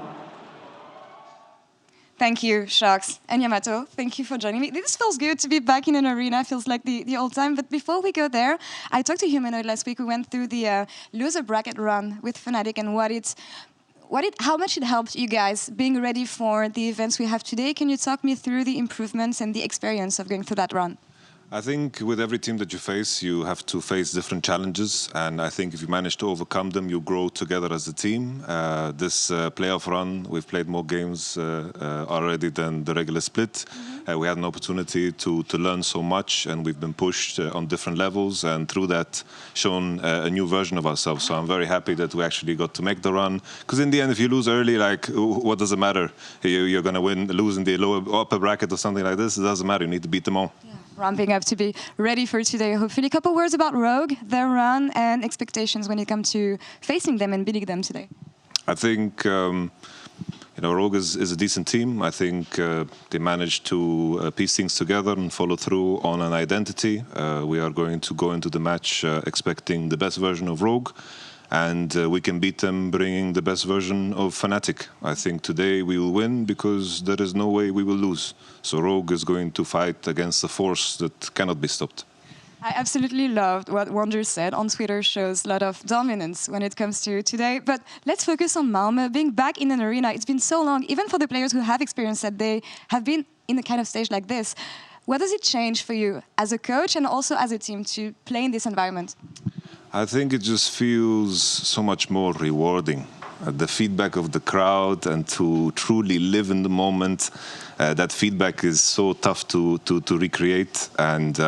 Thank you, Sharks and Yamato. Thank you for joining me. This feels good to be back in an arena. Feels like the old time. But before we go there, I talked to Humanoid last week. We went through the loser bracket run with Fnatic and how much it helped you guys being ready for the events we have today. Can you talk me through the improvements and the experience of going through that run? I think with every team that you face, you have to face different challenges, and I think if you manage to overcome them, you grow together as a team. This playoff run, we've played more games already than the regular split. We had an opportunity to learn so much, and we've been pushed on different levels, and through that shown a new version of ourselves. So I'm very happy that we actually got to make the run, because in the end, if you lose early, like, what does it matter? You're going to lose in the upper bracket or something like this, it doesn't matter, you need to beat them all. Yeah. Ramping up to be ready for today. Hopefully, a couple words about Rogue, their run, and expectations when it comes to facing them and beating them today. I think Rogue is a decent team. I think they managed to piece things together and follow through on an identity. We are going to go into the match expecting the best version of Rogue, and we can beat them bringing the best version of Fnatic. I think today we will win because there is no way we will lose. So Rogue is going to fight against a force that cannot be stopped. I absolutely loved what Wonder said on Twitter. Shows a lot of dominance when it comes to today. But let's focus on Malmö being back in an arena. It's been so long, even for the players who have experienced that they have been in a kind of stage like this. What does it change for you as a coach and also as a team to play in this environment? I think it just feels so much more rewarding. The feedback of the crowd and to truly live in the moment, that feedback is so tough to recreate, and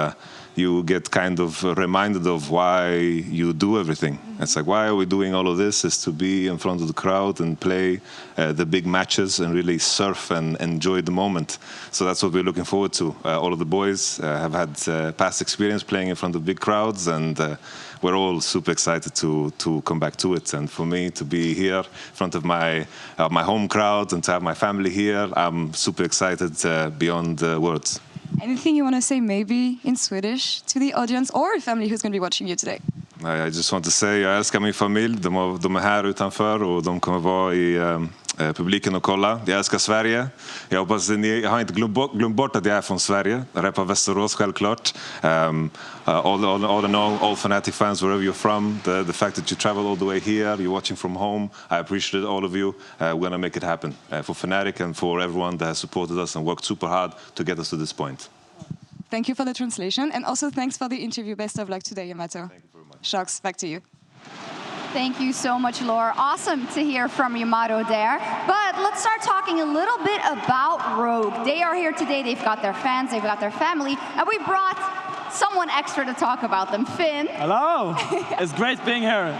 you get kind of reminded of why you do everything. It's like, why are we doing all of this? Is to be in front of the crowd and play the big matches and really surf and enjoy the moment. So that's what we're looking forward to. All of the boys have had past experience playing in front of big crowds, and we're all super excited to come back to it. And for me to be here in front of my home crowd and to have my family here, I'm super excited beyond words. Anything you want to say maybe in Swedish to the audience or family who's going to be watching you today? I just want to say, jag älskar min familj. De är här utanför och de kommer vara i publiken och kolla. Jag älskar Sverige. Jag hoppas att ni har inte glömt bort att jag är från Sverige. Jag rappar Västerås självklart. All in all Fnatic fans, wherever you're from, the fact that you travel all the way here, you're watching from home, I appreciate all of you. We're going to make it happen for Fnatic and for everyone that has supported us and worked super hard to get us to this point. Thank you for the translation, and also thanks for the interview. Best of luck today, Yamato. Thank you very much. Shox, back to you. Thank you so much, Laura. Awesome to hear from Yamato there. But let's start talking a little bit about Rogue. They are here today. They've got their fans, they've got their family, and we brought someone extra to talk about them. Finn. Hello. It's great being here.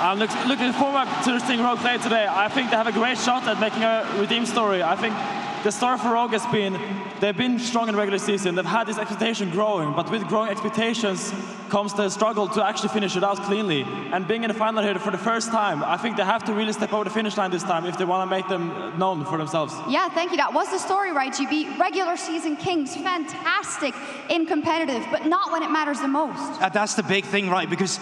I'm looking forward to seeing Rogue play today. I think they have a great shot at making a redeem story. I think the story for Rogue has been, they've been strong in the regular season. They've had this expectation growing, but with growing expectations comes the struggle to actually finish it out cleanly. And being in the final here for the first time, I think they have to really step over the finish line this time if they want to make them known for themselves. Yeah, thank you. That was the story, right, GB? Regular season kings, fantastic in competitive, but not when it matters the most. That's the big thing, right? Because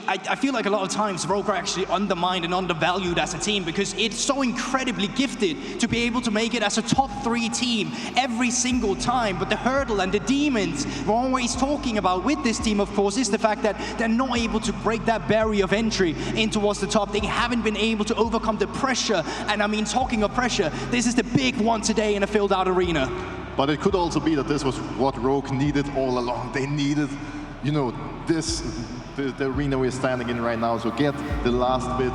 I feel like a lot of times Rogue are actually undermined and undervalued as a team because it's so incredibly gifted to be able to make it as a top 3 team every single time. But the hurdle and the demons we're always talking about with this team, of course, is the fact that they're not able to break that barrier of entry in towards the top. They haven't been able to overcome the pressure. And I mean, talking of pressure, this is the big one today in a filled-out arena. But it could also be that this was what Rogue needed all along. They needed, you know, the arena we're standing in right now, so get the last bit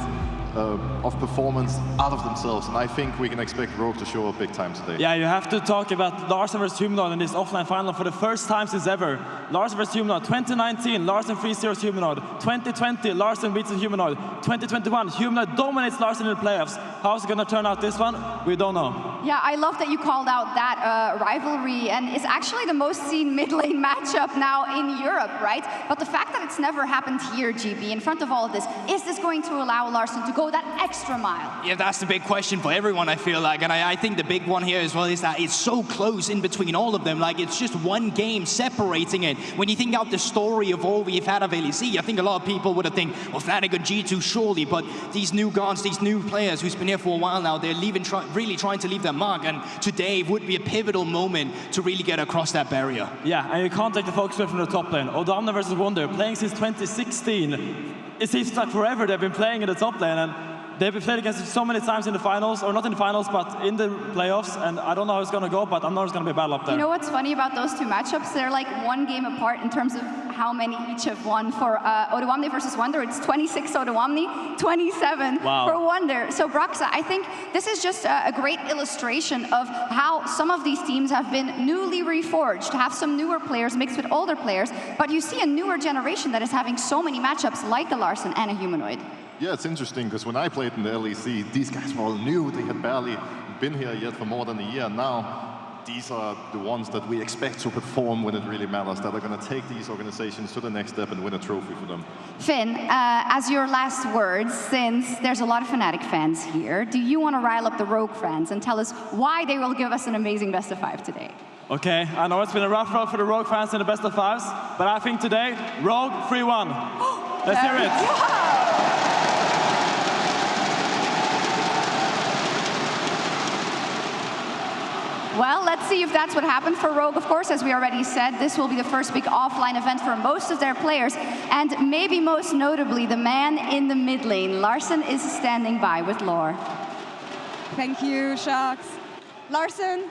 of performance out of themselves, and I think we can expect Rogue to show up big time today. Yeah, you have to talk about Larsen versus Humanoid in this offline final for the first time since ever. Larsen versus Humanoid, 2019, Larsen 3-0 Humanoid. 2020, Larsen beats the Humanoid. 2021, Humanoid dominates Larsen in the playoffs. How's it going to turn out this one? We don't know. Yeah, I love that you called out that rivalry, and it's actually the most seen mid lane matchup now in Europe, right? But the fact that it's never happened here, GB, in front of all of this, is this going to allow Larsen to go that extra mile? Yeah, that's the big question for everyone, I feel like. And I think the big one here as well is that it's so close in between all of them. Like, it's just one game separating it. When you think out the story of all we've had of LEC, I think a lot of people would have think, well, Fnatic and G2 surely, but these new gods, these new players who's been here for a while now, they're really trying to leave their mark. And today would be a pivotal moment to really get across that barrier. Yeah, and you can't take the focus away from the top lane. Odamna versus Wonder, playing since 2016. It seems like forever they've been playing in the top lane, and they've been played against it so many times in the finals, or not in the finals, but in the playoffs, and I don't know how it's going to go, but I know it's going to be a battle up there. You know what's funny about those two matchups? They're like one game apart in terms of how many each have won. For Odawamne versus Wonder, it's 26 Odawamne, 27 for Wonder. So Broxa, I think this is just a great illustration of how some of these teams have been newly reforged, have some newer players mixed with older players, but you see a newer generation that is having so many matchups like a Larsen and a Humanoid. Yeah, it's interesting because when I played in the LEC, these guys were all new. They had barely been here yet for more than a year. Now, these are the ones that we expect to perform when it really matters, that are going to take these organizations to the next step and win a trophy for them. Finn, as your last words, since there's a lot of Fnatic fans here, do you want to rile up the Rogue fans and tell us why they will give us an amazing best of 5 today? Okay, I know it's been a rough road for the Rogue fans in the best of 5s, but I think today, Rogue 3-1. Let's hear it. Well, let's see if that's what happened for Rogue. Of course, as we already said, this will be the first big offline event for most of their players. And maybe most notably, the man in the mid lane, Larsen, is standing by with Lore. Thank you, Shox. Larsen,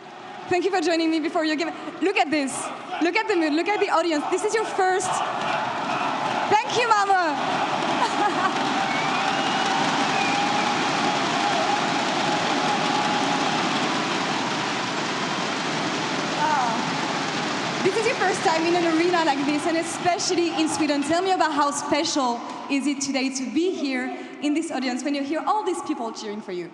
thank you for joining me before your game. Look at this. Look at the mood. Look at the audience. This is your first. Thank you, Mama. This is your first time in an arena like this, and especially in Sweden. Tell me about how special is it today to be here in this audience when you hear all these people cheering for you?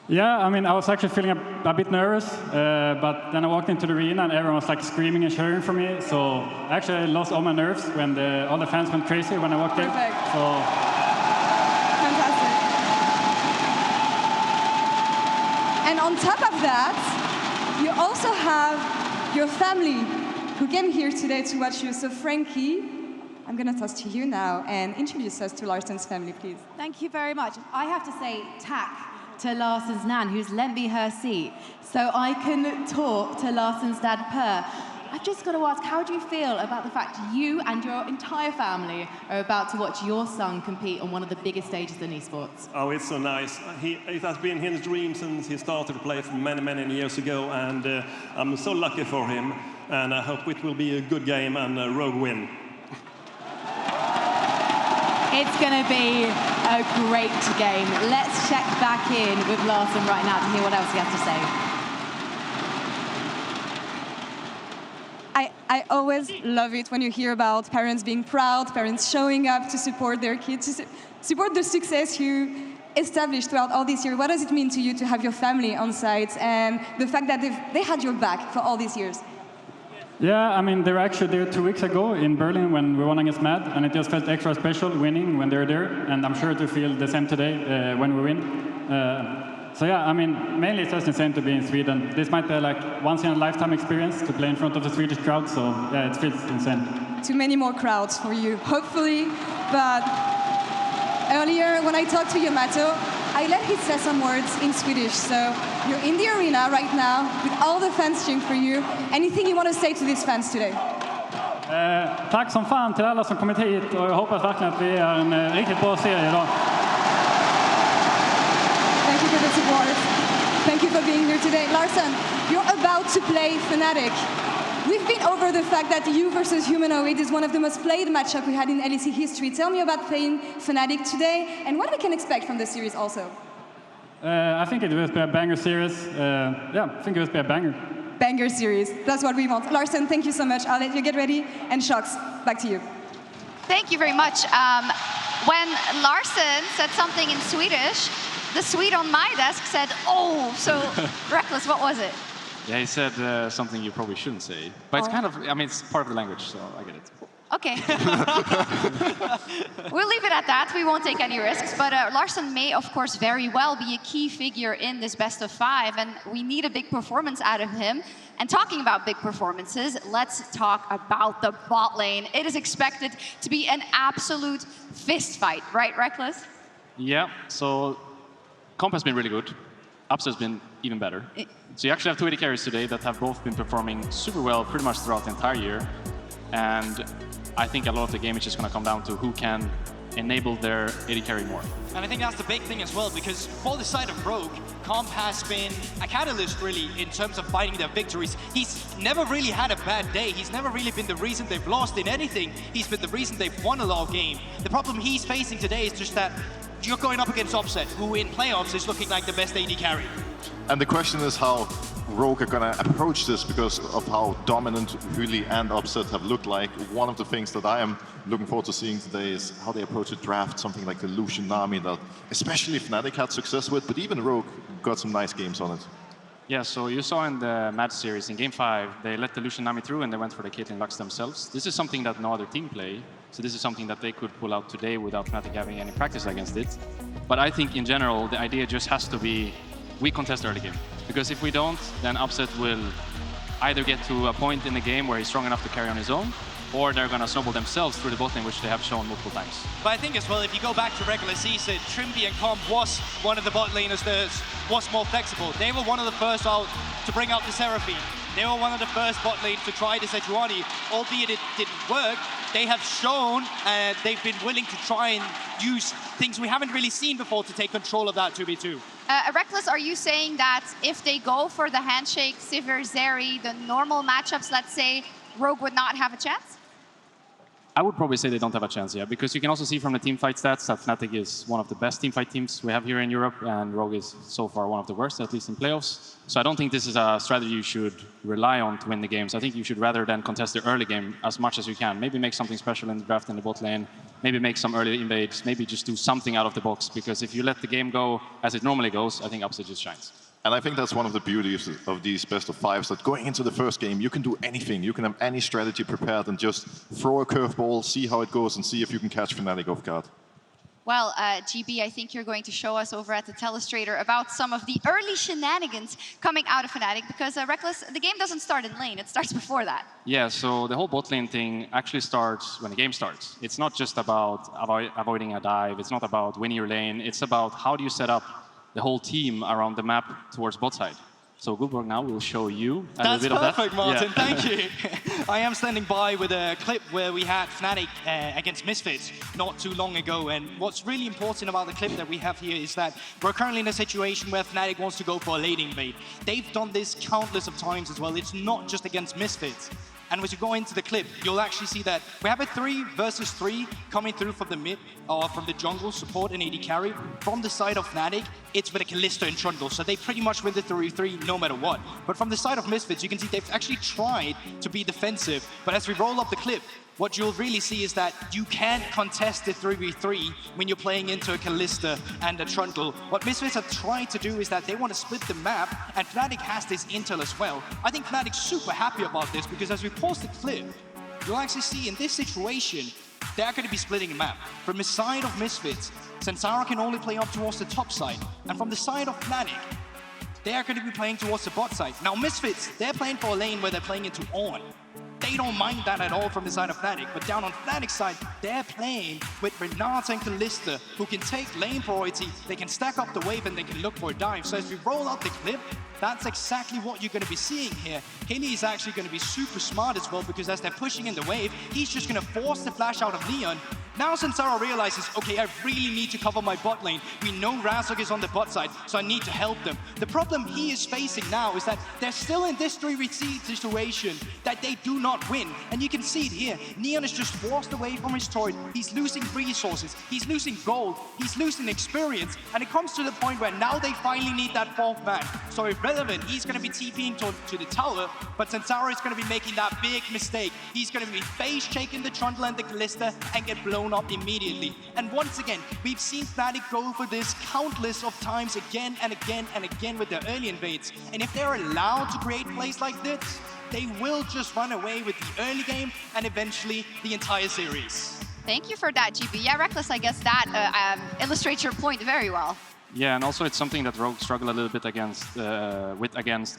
Yeah, I mean, I was actually feeling a bit nervous, but then I walked into the arena and everyone was like screaming and cheering for me. So actually I lost all my nerves when all the fans went crazy when I walked in. So fantastic. And on top of that, you also have your family who came here today to watch you. So Frankie, I'm going to toss to you now and introduce us to Larsen's family, please. Thank you very much. I have to say tack to Larsen's nan, who's lent me her seat, so I can talk to Larsen's dad, Per. I've just got to ask, how do you feel about the fact you and your entire family are about to watch your son compete on one of the biggest stages in esports? Oh, it's so nice. It has been his dream since he started to play many, many years ago, and I'm so lucky for him, and I hope it will be a good game and Rogue win. It's going to be a great game. Let's check back in with Larsen right now to hear what else he has to say. I always love it when you hear about parents being proud, parents showing up to support their kids, to support the success you established throughout all these years. What does it mean to you to have your family on site and the fact that they had your back for all these years? Yeah, I mean, they were actually there 2 weeks ago in Berlin when we won against Mad, and it just felt extra special winning when they were there, and I'm sure to feel the same today when we win. So yeah, I mean, mainly it's just insane to be in Sweden. This might be like once-in-a-lifetime experience to play in front of the Swedish crowd, so yeah, it feels insane. Too many more crowds for you, hopefully. But earlier, when I talked to Yamato, I let him say some words in Swedish. So you're in the arena right now with all the fans cheering for you. Anything you want to say to these fans today? Tack som fan till alla som kommit hit, och jag hoppas verkligen att vi är en riktigt bra serie idag. Thank you for the support. Thank you for being here today. Larsen, you're about to play Fnatic. We've been over the fact that you versus Humanoid is one of the most played matchup we had in LEC history. Tell me about playing Fnatic today and what we can expect from the series also. I think it will be a banger series. Yeah, I think it will be a banger. Banger series. That's what we want. Larsen, thank you so much. I'll let you get ready. And Shox, back to you. Thank you very much. When Larsen said something in Swedish, the Swede on my desk said, oh, so Reckless, what was it? Yeah, he said something you probably shouldn't say. But it's kind of, I mean, it's part of the language, so I get it. Okay. We'll leave it at that. We won't take any risks. But Larsen may, of course, very well be a key figure in this best of 5. And we need a big performance out of him. And talking about big performances, let's talk about the bot lane. It is expected to be an absolute fist fight, right, Reckless? Yeah, so comp has been really good. Upset has been even better. So you actually have 2 AD carries today that have both been performing super well pretty much throughout the entire year. And I think a lot of the game is just going to come down to who can enable their AD carry more. And I think that's the big thing as well, because for the side of Rogue, Comp has been a catalyst really in terms of finding their victories. He's never really had a bad day. He's never really been the reason they've lost in anything. He's been the reason they've won a lot of games. The problem he's facing today is just that you're going up against Offset, who in playoffs is looking like the best AD carry. And the question is how Rogue are going to approach this because of how dominant Huli and Upset have looked like. One of the things that I am looking forward to seeing today is how they approach a draft, something like the Lucian Nami that especially Fnatic had success with, but even Rogue got some nice games on it. Yeah, so you saw in the match series, in Game 5, they let the Lucian Nami through and they went for the Caitlyn Lux themselves. This is something that no other team play, so this is something that they could pull out today without Fnatic having any practice against it. But I think in general, the idea just has to be, we contest early game. Because if we don't, then Upset will either get to a point in the game where he's strong enough to carry on his own, or they're going to snowball themselves through the bot lane, which they have shown multiple times. But I think as well, if you go back to regular season, Trimby and Comp was one of the bot laners that was more flexible. They were one of the first out to bring out the Seraphine. They were one of the first bot lanes to try the Sejuani, albeit it didn't work. They have shown they've been willing to try and use things we haven't really seen before to take control of that 2v2. Reckless, are you saying that if they go for the handshake, Sivir, Zeri, the normal matchups, let's say, Rogue would not have a chance? I would probably say they don't have a chance, yeah, because you can also see from the teamfight stats that Fnatic is one of the best teamfight teams we have here in Europe, and Rogue is so far one of the worst, at least in playoffs. So I don't think this is a strategy you should rely on to win the games. I think you should rather than contest the early game as much as you can. Maybe make something special in the draft in the bot lane, maybe make some early invades, maybe just do something out of the box, because if you let the game go as it normally goes, I think Upset just shines. And I think that's one of the beauties of these best of 5s, that going into the first game, you can do anything. You can have any strategy prepared and just throw a curveball, see how it goes, and see if you can catch Fnatic off guard. Well, GB, I think you're going to show us over at the Telestrator about some of the early shenanigans coming out of Fnatic, because Reckless, the game doesn't start in lane, it starts before that. Yeah, so the whole bot lane thing actually starts when the game starts. It's not just about avoiding a dive, it's not about winning your lane, it's about how do you set up the whole team around the map towards bot side. So Guldborg now will show you a little bit of that. That's perfect, Martin. Yeah. Thank you. I am standing by with a clip where we had Fnatic against Misfits not too long ago. And what's really important about the clip that we have here is that we're currently in a situation where Fnatic wants to go for a late invade. They've done this countless of times as well. It's not just against Misfits. And as you go into the clip, you'll actually see that we have a 3 versus 3 coming through from the mid, or from the jungle, support and AD carry. From the side of Fnatic, it's with a Kalista and Trundle, so they pretty much win the 3v3 no matter what. But from the side of Misfits, you can see they've actually tried to be defensive, but as we roll up the clip, what you'll really see is that you can't contest the 3v3 when you're playing into a Kalista and a Trundle. What Misfits have tried to do is that they want to split the map, and Fnatic has this intel as well. I think Fnatic's super happy about this, because as we pause the clip, you'll actually see in this situation, they're going to be splitting the map. From the side of Misfits, Sansara can only play up towards the top side, and from the side of Fnatic, they're going to be playing towards the bot side. Now Misfits, they're playing for a lane where they're playing into On. They don't mind that at all from the side of Fnatic, but down on Fnatic's side, they're playing with Renata and Kalista, who can take lane priority, they can stack up the wave, and they can look for a dive. So as we roll out the clip, that's exactly what you're going to be seeing here. Haley is actually going to be super smart as well, because as they're pushing in the wave, he's just going to force the flash out of Neon. Now Sansara realizes, okay, I really need to cover my bot lane. We know Razork is on the bot side, so I need to help them. The problem he is facing now is that they're still in this 3v3 situation that they do not win. And you can see it here. Neon is just forced away from his turret. He's losing resources. He's losing gold. He's losing experience. And it comes to the point where now they finally need that 4th man. So Irrelevant, he's going to be TPing to the tower, but Sansara is going to be making that big mistake. He's going to be face-shaking the Trundle and the Kalista and get blown up immediately. And once again, we've seen Fnatic go for this countless of times again and again and again with their early invades. And if they're allowed to create plays like this, they will just run away with the early game and eventually the entire series. Thank you for that, GB. Yeah, Reckless, I guess that illustrates your point very well. Yeah, and also it's something that Rogue struggled a little bit against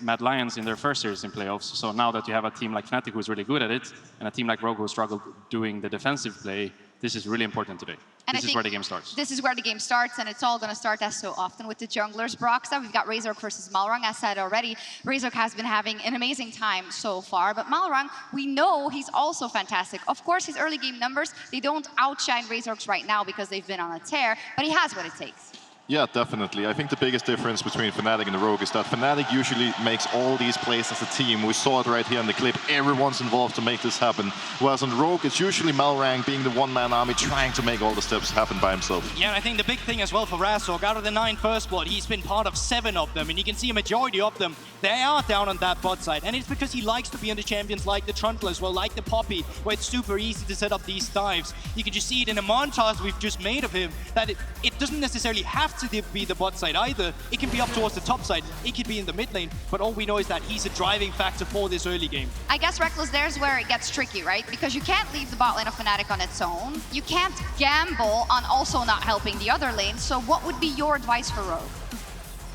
Mad Lions in their first series in playoffs. So now that you have a team like Fnatic who's really good at it, and a team like Rogue who struggled doing the defensive play, this is really important today. And this is where the game starts. This is where the game starts, and it's all going to start as so often with the junglers. Broxah, we've got Razork versus Malrang. As said already, Razork has been having an amazing time so far, but Malrang, we know he's also fantastic. Of course, his early game numbers, they don't outshine Razork's right now because they've been on a tear, but he has what it takes. Yeah, definitely. I think the biggest difference between Fnatic and the Rogue is that Fnatic usually makes all these plays as a team. We saw it right here in the clip. Everyone's involved to make this happen. Whereas on Rogue, it's usually Malrang being the one-man army trying to make all the steps happen by himself. Yeah, and I think the big thing as well for Razork, out of the 9 first blood, he's been part of 7 of them, and you can see a majority of them, they are down on that bot side. And it's because he likes to be on the champions like the Trundle as well, like the Poppy, where it's super easy to set up these dives. You can just see it in the montage we've just made of him, that it doesn't necessarily have to be the bot side either. It can be up towards the top side, it could be in the mid lane, but all we know is that he's a driving factor for this early game. I guess, Reckless, there's where it gets tricky, right? Because you can't leave the bot lane of Fnatic on its own. You can't gamble on also not helping the other lane. So what would be your advice for Rogue?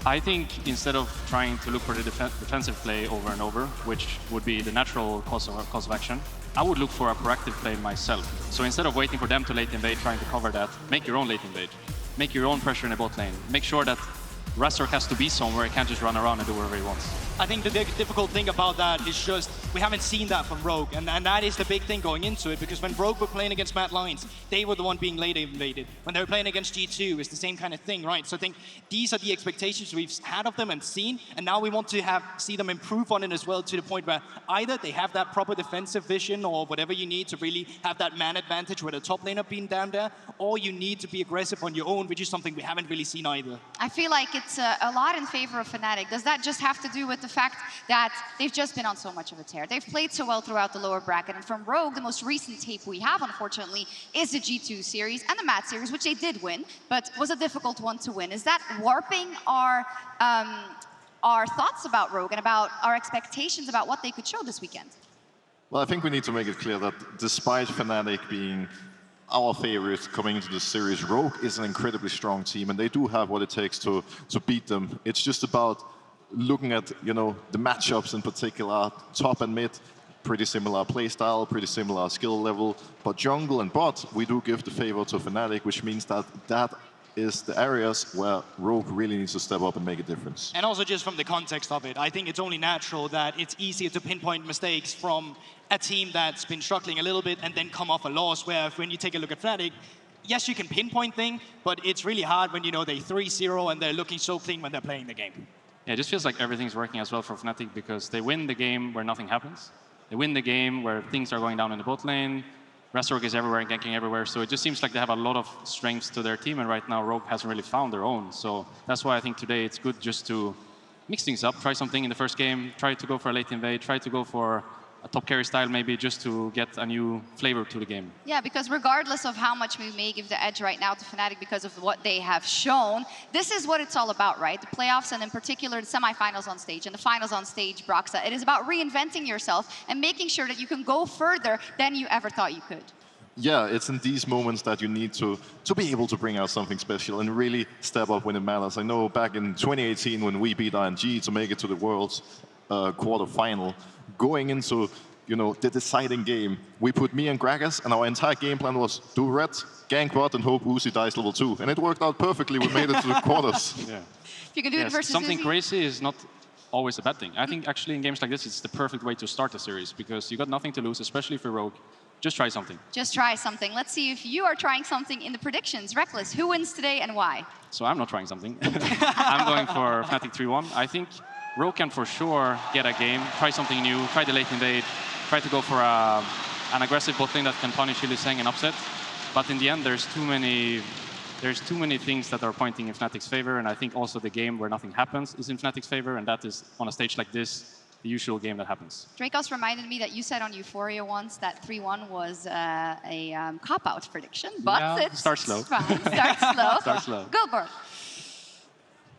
I think instead of trying to look for the defensive play over and over, which would be the natural course of action, I would look for a proactive play myself. So instead of waiting for them to late invade, trying to cover that, make your own late invade. Make your own pressure in the bot lane. Make sure that Razork has to be somewhere, he can't just run around and do whatever he wants. I think the big difficult thing about that is just we haven't seen that from Rogue, and that is the big thing going into it, because when Rogue were playing against Mad Lions, they were the one being late invaded. When they were playing against G2, it's the same kind of thing, right? So I think these are the expectations we've had of them and seen, and now we want to see them improve on it as well, to the point where either they have that proper defensive vision or whatever you need to really have that man advantage with the top laner being down there, or you need to be aggressive on your own, which is something we haven't really seen either. I feel like it's a lot in favor of Fnatic. Does that just have to do with the fact that they've just been on so much of a tear? They've played so well throughout the lower bracket, and from Rogue, the most recent tape we have, unfortunately, is the G2 series and the MAT series, which they did win, but was a difficult one to win. Is that warping our thoughts about Rogue and about our expectations about what they could show this weekend? Well, I think we need to make it clear that despite Fnatic being our favorites coming into the series. Rogue is an incredibly strong team, and they do have what it takes to beat them. It's just about looking at, you know, the matchups in particular, top and mid, pretty similar playstyle, pretty similar skill level. But jungle and bot, we do give the favor to Fnatic, which means that that is the areas where Rogue really needs to step up and make a difference. And also just from the context of it, I think it's only natural that it's easier to pinpoint mistakes from a team that's been struggling a little bit and then come off a loss, where when you take a look at Fnatic, yes, you can pinpoint things, but it's really hard when you know they 3-0 and they're looking so clean when they're playing the game. Yeah, it just feels like everything's working as well for Fnatic because they win the game where nothing happens. They win the game where things are going down in the bot lane. Razork is everywhere and ganking everywhere, so it just seems like they have a lot of strengths to their team, and right now Rogue hasn't really found their own. So that's why I think today it's good just to mix things up, try something in the first game, try to go for a late invade, try to go for a top carry style maybe, just to get a new flavor to the game. Yeah, because regardless of how much we may give the edge right now to Fnatic because of what they have shown, this is what it's all about, right? The playoffs, and in particular the semifinals on stage and the finals on stage, Broxa. It is about reinventing yourself and making sure that you can go further than you ever thought you could. Yeah, it's in these moments that you need to be able to bring out something special and really step up when it matters. I know back in 2018 when we beat RGE to make it to the World's quarterfinal, going into, you know, the deciding game, we put me and Gragas, and our entire game plan was do red, gank bot, and hope Uzi dies level 2. And it worked out perfectly. We made it to the quarters. Yeah. If you can do it versus something Uzi. crazy is not always a bad thing. I think actually in games like this, it's the perfect way to start a series because you got nothing to lose, especially for Rogue. Just try something. Just try something. Let's see if you are trying something in the predictions. Reckless, who wins today and why? So I'm not trying something. I'm going for Fnatic 3-1. I think Rogue can for sure get a game, try something new, try the late invade, try to go for an aggressive bot lane that can punish Iliseng and upset. But in the end, there's too many things that are pointing in Fnatic's favor, and I think also the game where nothing happens is in Fnatic's favor, and that is on a stage like this, the usual game that happens. Dracos reminded me that you said on Euphoria once that 3-1 was a cop-out prediction, but yeah, it's start slow. fine. Start slow. Start slow. Goldberg.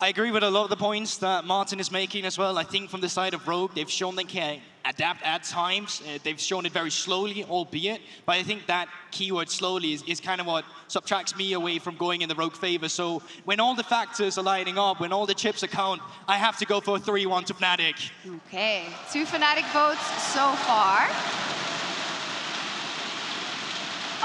I agree with a lot of the points that Martin is making as well. I think from the side of Rogue, they've shown they can adapt at times. They've shown it very slowly, albeit. But I think that keyword slowly is kind of what subtracts me away from going in the Rogue favor. So when all the factors are lining up, when all the chips account, I have to go for a 3-1 to Fnatic. Okay, 2 Fnatic votes so far.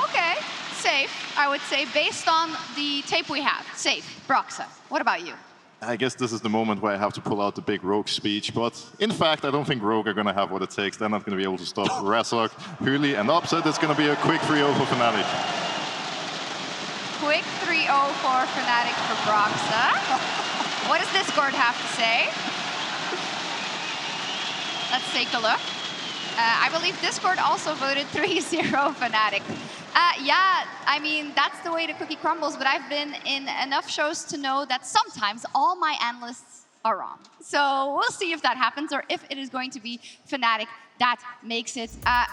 Okay, safe, I would say, based on the tape we have. Safe. Broxa, what about you? I guess this is the moment where I have to pull out the big Rogue speech, but in fact, I don't think Rogue are going to have what it takes. They're not going to be able to stop Razork, Huli, and Upset. It's going to be a quick 3-0 for Fnatic. Quick 3-0 for Fnatic for Broxa. What does Discord have to say? Let's take a look. I believe Discord also voted 3-0 Fnatic. Yeah, I mean, that's the way the cookie crumbles, but I've been in enough shows to know that sometimes all my analysts are wrong. So we'll see if that happens or if it is going to be Fnatic that makes it.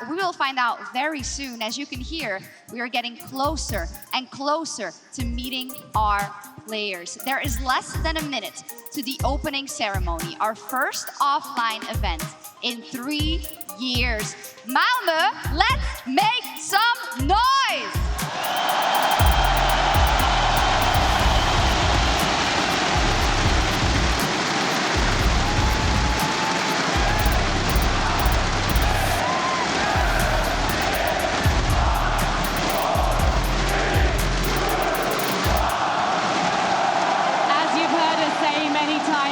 We will find out very soon. As you can hear, we are getting closer and closer to meeting our players. There is less than a minute to the opening ceremony, our first offline event in 3 years. Malmö, let's make some noise!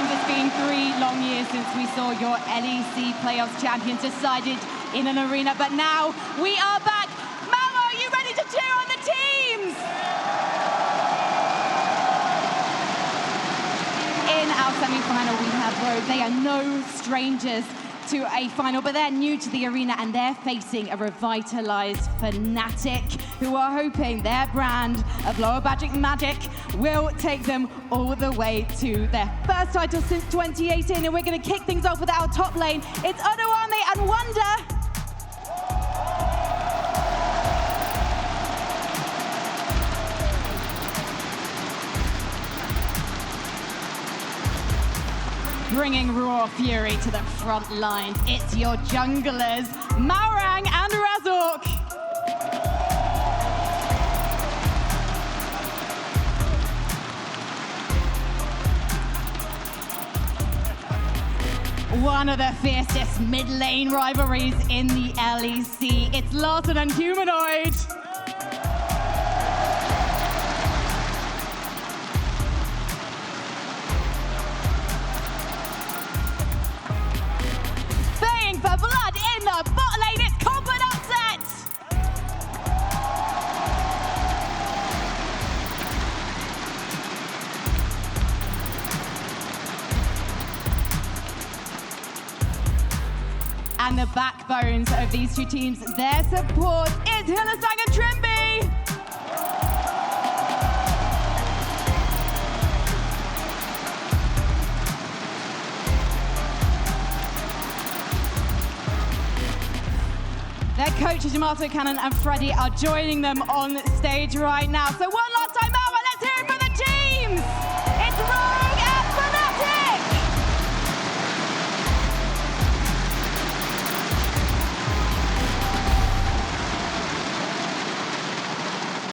It's been 3 long years since we saw your LEC playoffs champions decided in an arena, but now we are back. Malmo, are you ready to cheer on the teams? In our semi-final, we have Rogue. They are no strangers to a final, but they're new to the arena and they're facing a revitalized Fnatic who are hoping their brand of lower budget magic will take them all the way to their first title since 2018. And we're going to kick things off with our top lane. It's Odoame and Wonder. Bringing raw fury to the front lines, it's your junglers, Maurang and Razork. one of the fiercest mid-lane rivalries in the LEC. It's Larson and Humanoid. Baying for blood in the bot lane, it's Combat Upset! And the backbones of these two teams, their support is Hillesang and Trimby. Their coaches, Yamato Cannon and Freddy, are joining them on stage right now. So one